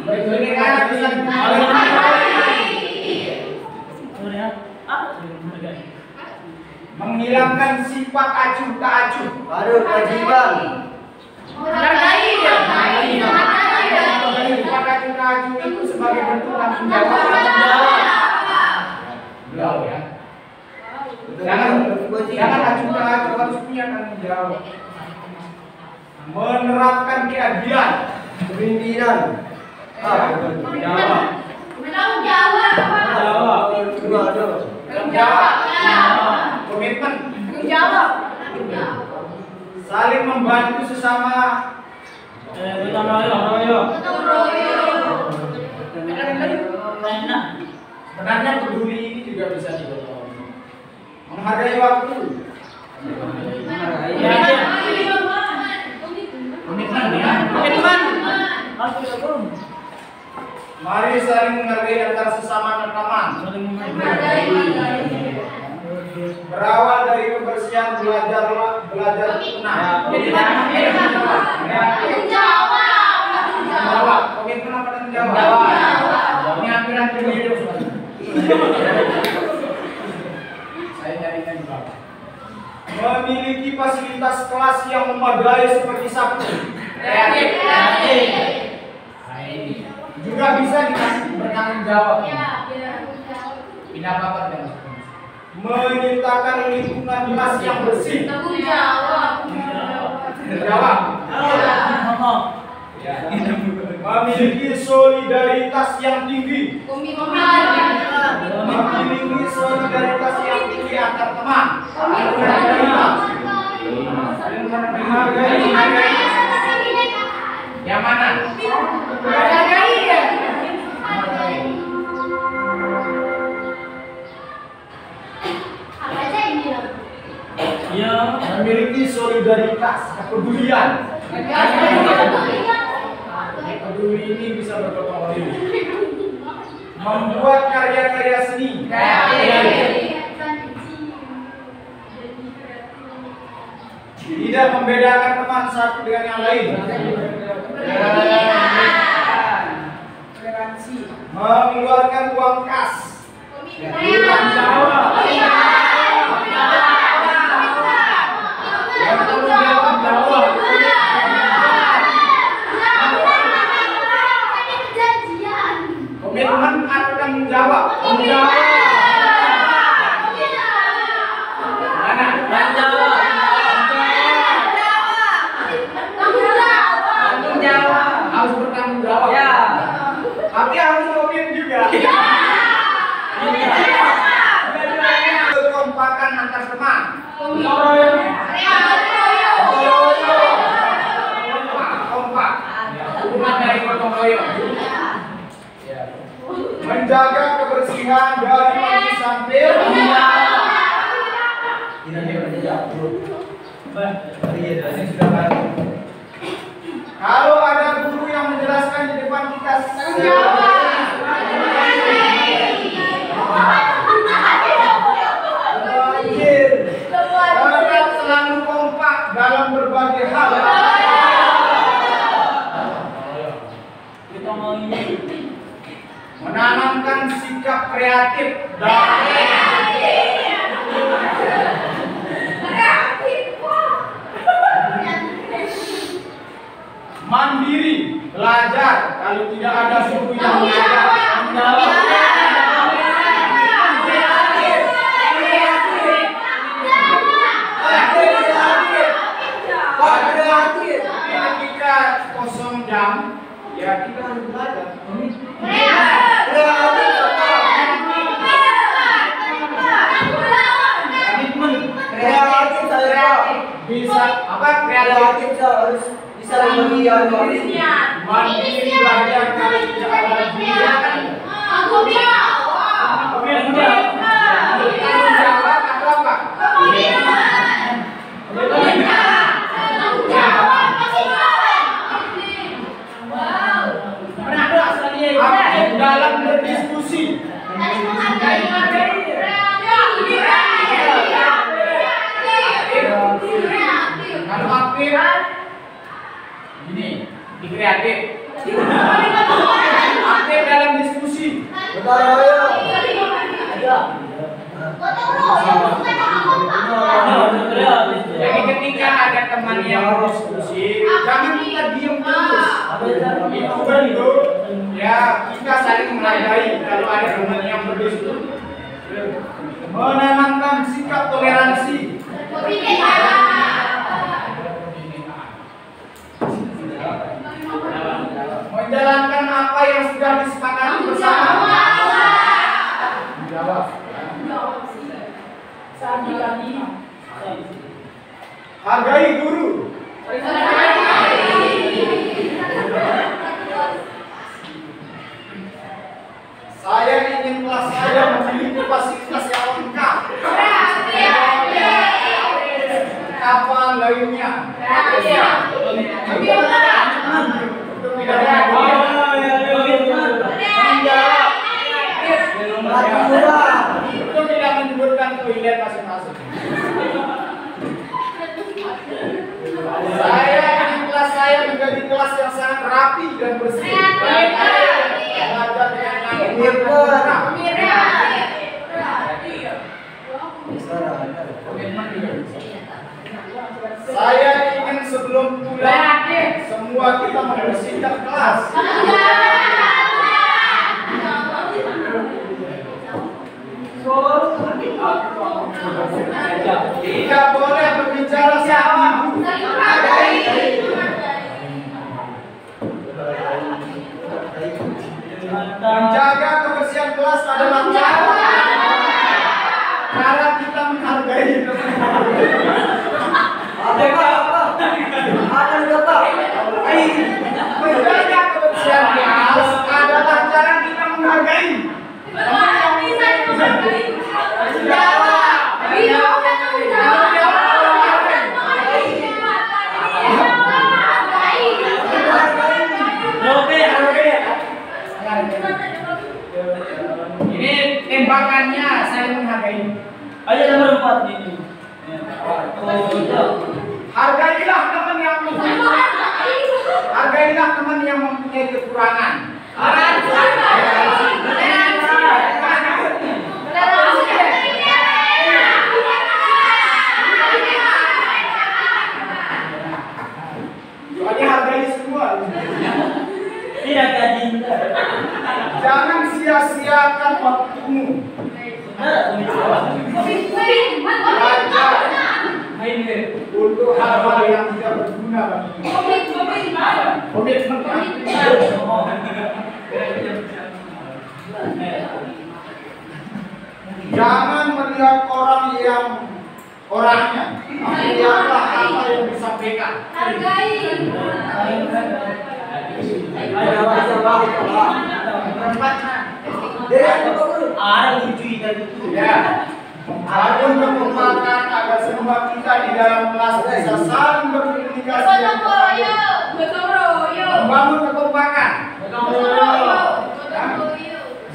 Berkebinekaan bisa menghilangkan sifat acuh tak acuh. Baru kewajiban. Menghargai. Sifat acuh tak acuh itu sebagai bentuk tanggung jawab. Ya. Jangan acuh tak acuh, harus punya tanggung jawab. Menerapkan keadilan, Kepemimpinan. Komitmen. Saling membantu sesama. Sebenarnya peduli ini juga bisa digotong. Menghargai waktu. Komitmen. Mari saling menghargai antar sesama teman. Berawal dari kebersihan, belajar tenang. Jawab. Komitmen apa dan jawab? Ini hampiran hidup. Saya nyarikan di bawah. Memiliki fasilitas kelas yang memadai seperti sabtu. Kreatif. Juga bisa dikasih bertanggung jawab. Pindah papat dan menyertakan lingkungan kelas yang bersih. Jawab. Memiliki solidaritas yang tinggi. Memiliki solidaritas yang tinggi antar teman. Menghargai. Yang mana? Memiliki solidaritas, kepedulian. Peduli ini bisa bergotong royong. Membuat karya-karya seni. Tidak membedakan teman satu dengan yang lain. Mengeluarkan uang kas. Komitmen atau tanggung jawab? Mana? Tanggung jawab. Harus bertanggung jawab. Ya. Tapi harus komit juga. Kekompakan antar teman. Kompak. Hubungan dari gotong royong. Menjaga kebersihan dari pagi sampai kalau ada guru yang menjelaskan di depan kita tetap selalu kompak dalam berbagai hal. Menanamkan sikap kreatif dan mandiri, belajar kalau tidak ada guru yang mengajar. Ketika kosong jam, ya kita harus belajar. Bisa apa kreatif harus bisa mandiri belajar kalau tidak ada guru. Jawab atau apa? Dalam berdiskusi. Kalau aktif, ini kreatif. Aktif dalam diskusi. Jadi ketika ada teman yang berdiskusi, jangan kita diam terus. Itu bentuk ya kita saling menghargai kalau ada teman yang berdiskusi. Menanamkan sikap toleransi. Menjalankan apa yang Hargai guru. Saya ingin kelas saya memiliki fasilitas yang lengkap. Apa lainnya? Untuk tidak menyebutkan toilet masing-masing. Saya ingin kelas saya menjadi kelas yang sangat rapi dan bersih. Belajar dengan saya ingin sebelum pulang semua kita membersihkan kelas. Tidak boleh berbicara sama ibu. Menjaga kebersihan kelas adalah cara kita menghargai menjaga kebersihan kelas adalah cara kita menghargai. Ini tembakannya saya menghargai. Ayo nomor 4 ini. Hargailah teman yang hargailah teman yang mempunyai kekurangan. Soalnya hargai semua. Tidak gaji. Jangan sia-siakan waktumu. Belajar untuk hal-hal yang tidak berguna bagimu. Komitmen. Jangan melihat orang yang orangnya, tapi lihatlah apa yang disampaikan. Ya, bangun kekompakan agar semua kita di dalam kelas bisa saling berkomunikasi yang baik. Membangun kekompakan.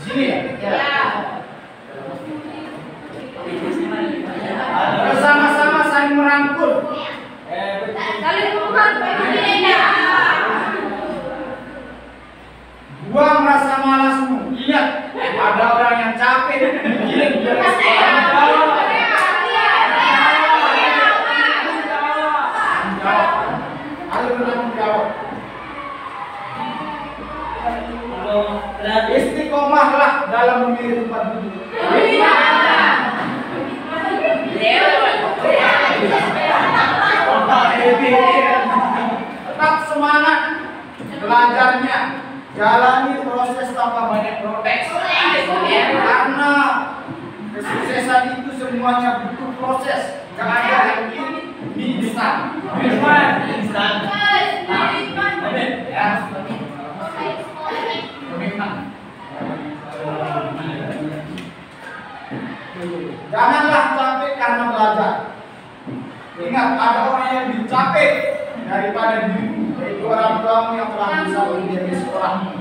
Sini ya. Bersama-sama saling merangkul. Buang rasa malasmu. Ingat, ada orang yang capek. Ayo bertanggung jawab. Istiqomahlah dalam memilih tempat duduk. Tetap semangat belajarnya. Jalani proses tanpa banyak protes. Karena kesuksesan itu semuanya butuh proses. Jangan ada yang ini instan. Ya. Janganlah capek karena belajar. Ingat, ada orang yang lebih capek daripada dirimu, yaitu orang tuamu yang telah bisa menjadi sekolahmu.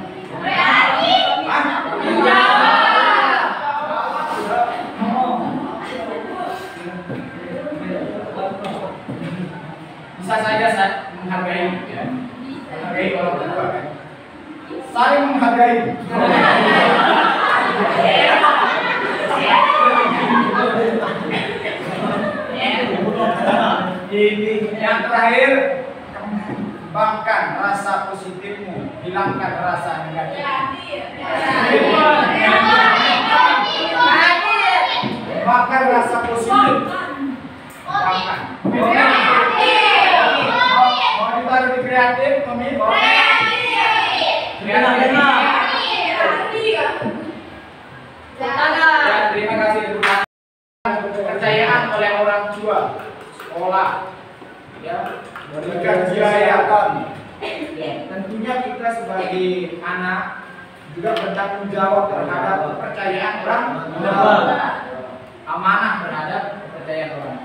Bisa saja menghargai, menghargai orang tua, kan? Saling menghargai. Yang terakhir, kembangkan rasa positifmu, hilangkan rasa negatif. Kembangkan rasa positif. Kembangkan. Mau ditaruh di kreatif, Mami? Kreatif. Terima kasih. kepercayaan oleh orang tua, sekolah, ya, berikan biayakan. Tentunya kita sebagai anak juga bertanggung jawab terhadap kepercayaan orang tua, amanah terhadap kepercayaan orang.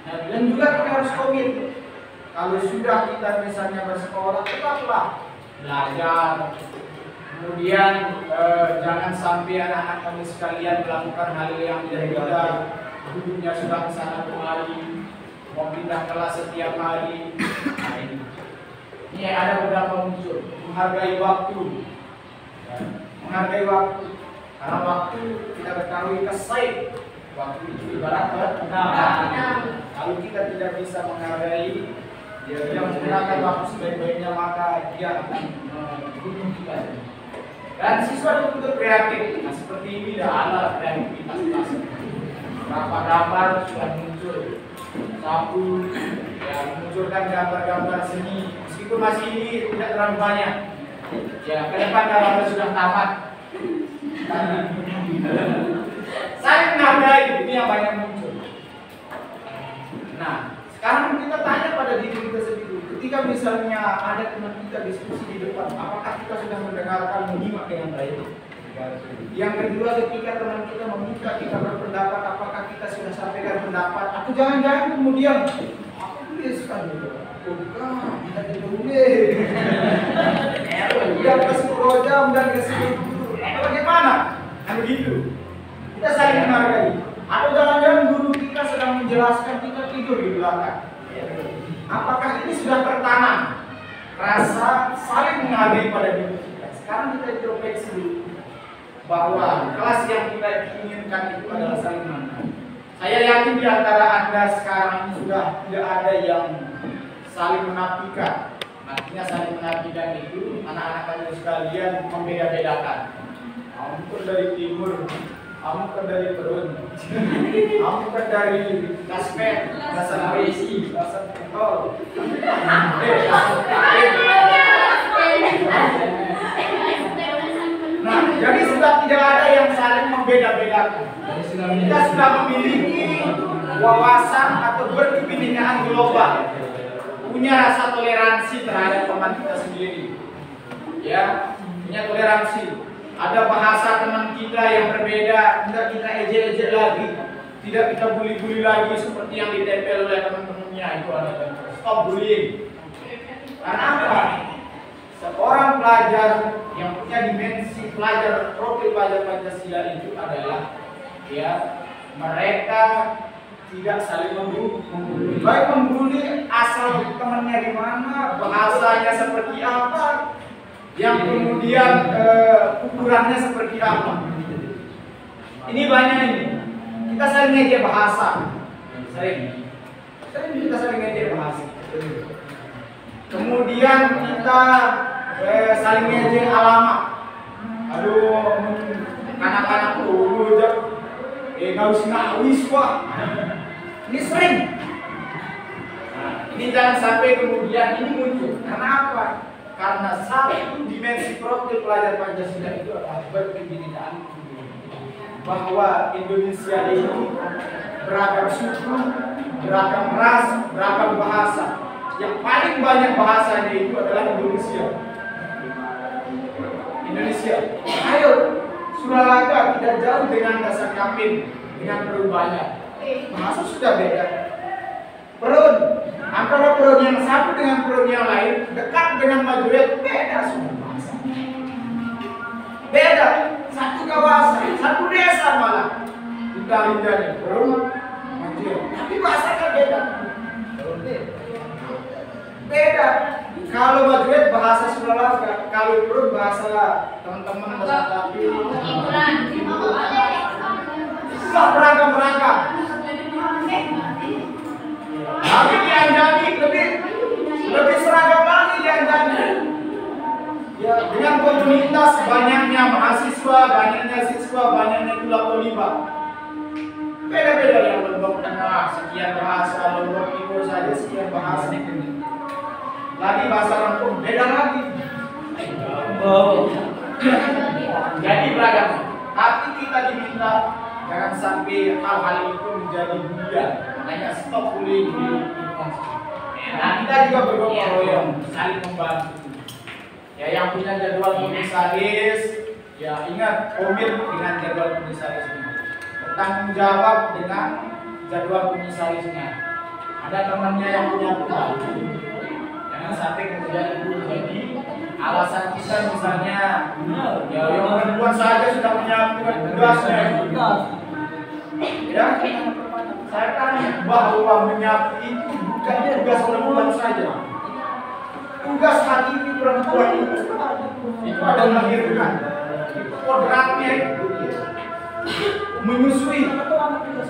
Nah, dan juga kita harus komit. Kalau sudah kita misalnya bersekolah, tetaplah belajar. Kemudian jangan sampai anak-anak kami sekalian melakukan hal yang tidak benar. Hidupnya sudah kesana kemari, mau pindah kelas setiap hari. Nah, ini ada beberapa unsur. Menghargai waktu, ya, menghargai waktu. Karena waktu kita ketahui kesai. Waktu itu ibarat kalau kita tidak bisa menghargai, dia menggunakan waktu sebaik-baiknya, maka dia akan membunuh kita. Dan siswa itu kreatif. Nah, seperti ini dah ala kreativitas kelas. Berapa gambar sudah muncul, sapu, ya, memunculkan gambar-gambar seni. Meskipun masih ini tidak terlalu banyak. Ya, ke depan kalau sudah tamat. Saling menghargai, ini yang banyak muncul. Nah, sekarang kita tanya pada diri kita sendiri. Ketika misalnya ada teman kita diskusi di depan, apakah kita sudah mendengarkan, menyimak dengan baik? Yang kedua, ketika teman kita meminta kita berpendapat, apakah kita sudah sampaikan pendapat? Atau jangan-jangan kemudian aku tuliskan gitu. Bukan, kita tidak boleh. Dia kasih program dan kasih guru. Bagaimana? Kan begitu. Kita saling menghargai. Atau jangan-jangan guru kita sedang menjelaskan, kita tidur di belakang. Apakah ini sudah tertanam rasa saling menghargai pada diri kita? Sekarang kita introspeksi dulu bahwa kelas yang kita inginkan itu adalah saling menghargai. Saya yakin di antara Anda sekarang ini sudah tidak ada yang saling menafikan. Artinya saling menafikan itu anak-anak kalian sekalian membeda-bedakan. Kamu kan dari timur, kamu kan dari Perun, kamu kan dari Kaspet, dasar Besi, dasar Pentol. Nah, jadi sudah tidak ada yang saling membeda-bedakan. Kita sudah memiliki wawasan atau berkebinekaan global, punya rasa toleransi terhadap teman kita sendiri, ya, punya toleransi. Ada bahasa teman kita yang berbeda, tidak kita ejek-ejek lagi, tidak kita bully-bully lagi seperti yang ditempel oleh teman-temannya. Itu adalah stop bullying. Karena apa? Seorang pelajar yang punya dimensi pelajar, profil pelajar Pancasila itu adalah, ya, mereka tidak saling membuli. Baik membuli asal temannya di mana, bahasanya seperti apa, yang kemudian ukurannya seperti apa. Ini banyak ini. Kita saling ngejek bahasa. Sering kita saling ngejek bahasa. Kemudian kita saling ngejek alamat. Aduh, anak-anak dulu aja. Ngawis wah. Ini sering. Nah, ini jangan sampai kemudian ini muncul. Karena apa? Karena satu dimensi profil pelajar Pancasila itu adalah berkebinekaan, bahwa Indonesia ini beragam suku, beragam ras, beragam bahasa. Yang paling banyak bahasanya itu adalah Indonesia. Ayo, Suralaka tidak jauh dengan Dasar Kapin, dengan perubahannya. Bahasa sudah beda. Perun, antara perun yang satu dengan perun yang lain, dekat dengan Majuret, beda semua bahasa. Beda, satu kawasan, satu desa malah. Kita lihat perun, Majuret, tapi bahasanya beda. Beda. Kalau Majuret bahasa Suralaka, kalau perun bahasa teman-teman Dasar Kapin. Beragam. Tapi di Anjani lebih seragam lagi di Anjani. Ya, dengan komunitas banyaknya mahasiswa, banyaknya siswa, banyaknya tulakolima. Beda-beda yang Lombok Tengah sekian bahasa, Lombok Timur saja sekian bahasa. Lagi bahasa Lampung beda lagi. Jadi beragam. Tapi kita diminta Jangan sampai hal-hal itu menjadi budaya. Makanya stop bullying di lingkungan. Nah, kita juga bergotong royong, saling membantu. Ya, yang punya jadwal komisaris, ya ingat komit dengan jadwal komisarisnya. Bertanggung jawab dengan jadwal komisarisnya. Ada temannya yang punya tugas. Jangan sampai kemudian itu menjadi alasan kita misalnya, ya yang perempuan saja sudah menyiapkan tugasnya. Ya, saya tanya bahwa menyapu itu bukan tugas perempuan saja. Tugas hakiki perempuan itu ada melahirkan. Itu kodratnya itu. Menyusui.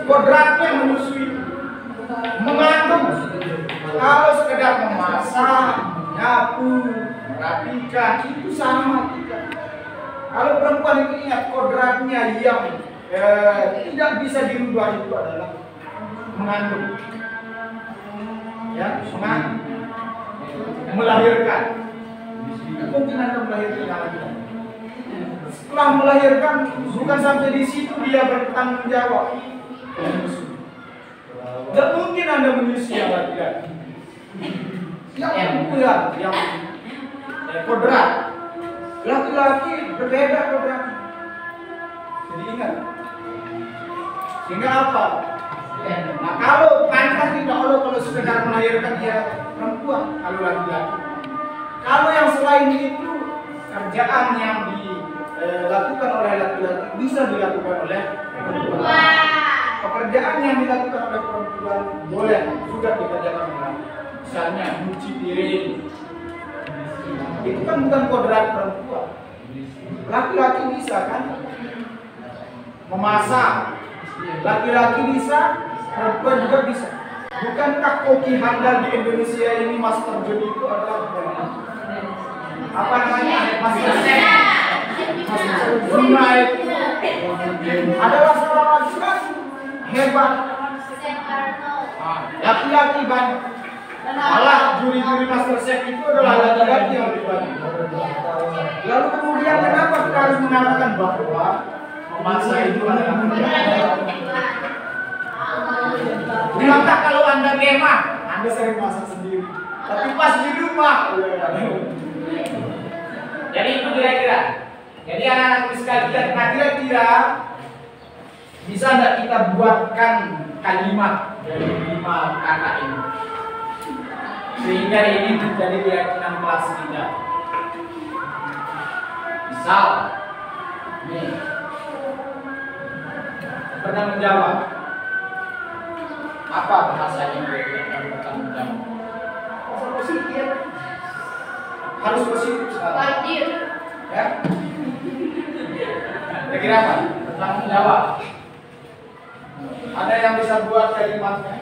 Kodratnya menyusui. Mengandung. Kalau sekedar memasak, menyapu, merapikan, itu sama kita. Kalau perempuan itu ingat kodratnya yang tidak bisa dirubah itu adalah mengandung, ya, mengandung, melahirkan. Mungkin Anda melahirkan lagi. Setelah melahirkan, bukan sampai di situ dia bertanggung jawab. Tidak mungkin Anda menyusui yang laki-laki. Yang kedua, yang kodrat. Laki-laki berbeda kodrat. Jadi ingat. Sehingga apa? Nah, kalau pantas tidak Allah kalau sekedar melahirkan dia perempuan, kalau laki-laki. Kalau yang selain itu kerjaan yang dilakukan oleh laki-laki bisa dilakukan oleh perempuan. Pekerjaan yang dilakukan oleh perempuan boleh juga dikerjakan oleh laki. Misalnya nyuci piring. Itu kan bukan kodrat perempuan. Laki-laki bisa kan? Memasak. Laki-laki bisa, perempuan juga bisa. Bukankah koki handal di Indonesia ini Master Job itu adalah apa namanya? Master Chef. Zuma itu adalah seorang laki-laki hebat. Laki-laki banyak. Malah juri-juri Master Chef itu adalah laki-laki yang lebih banyak. Lalu kemudian kenapa kita harus mengatakan bahwa memasak itu adalah Bilangkah kalau Anda kemah, Anda sering masak sendiri. Tapi pas di rumah. Jadi itu kira-kira. Jadi anak-anak sekalian, nah kira-kira bisa tidak kita buatkan kalimat dari 5 kata ini sehingga ini menjadi keyakinan kelas kita. Misal, nih, bertanggung jawab. Apa bahasanya bertanggung jawab? Positif. Harus positif sekali. Ya. Kira-kira apa? Bertanggung jawab. Ada yang bisa buat kalimatnya?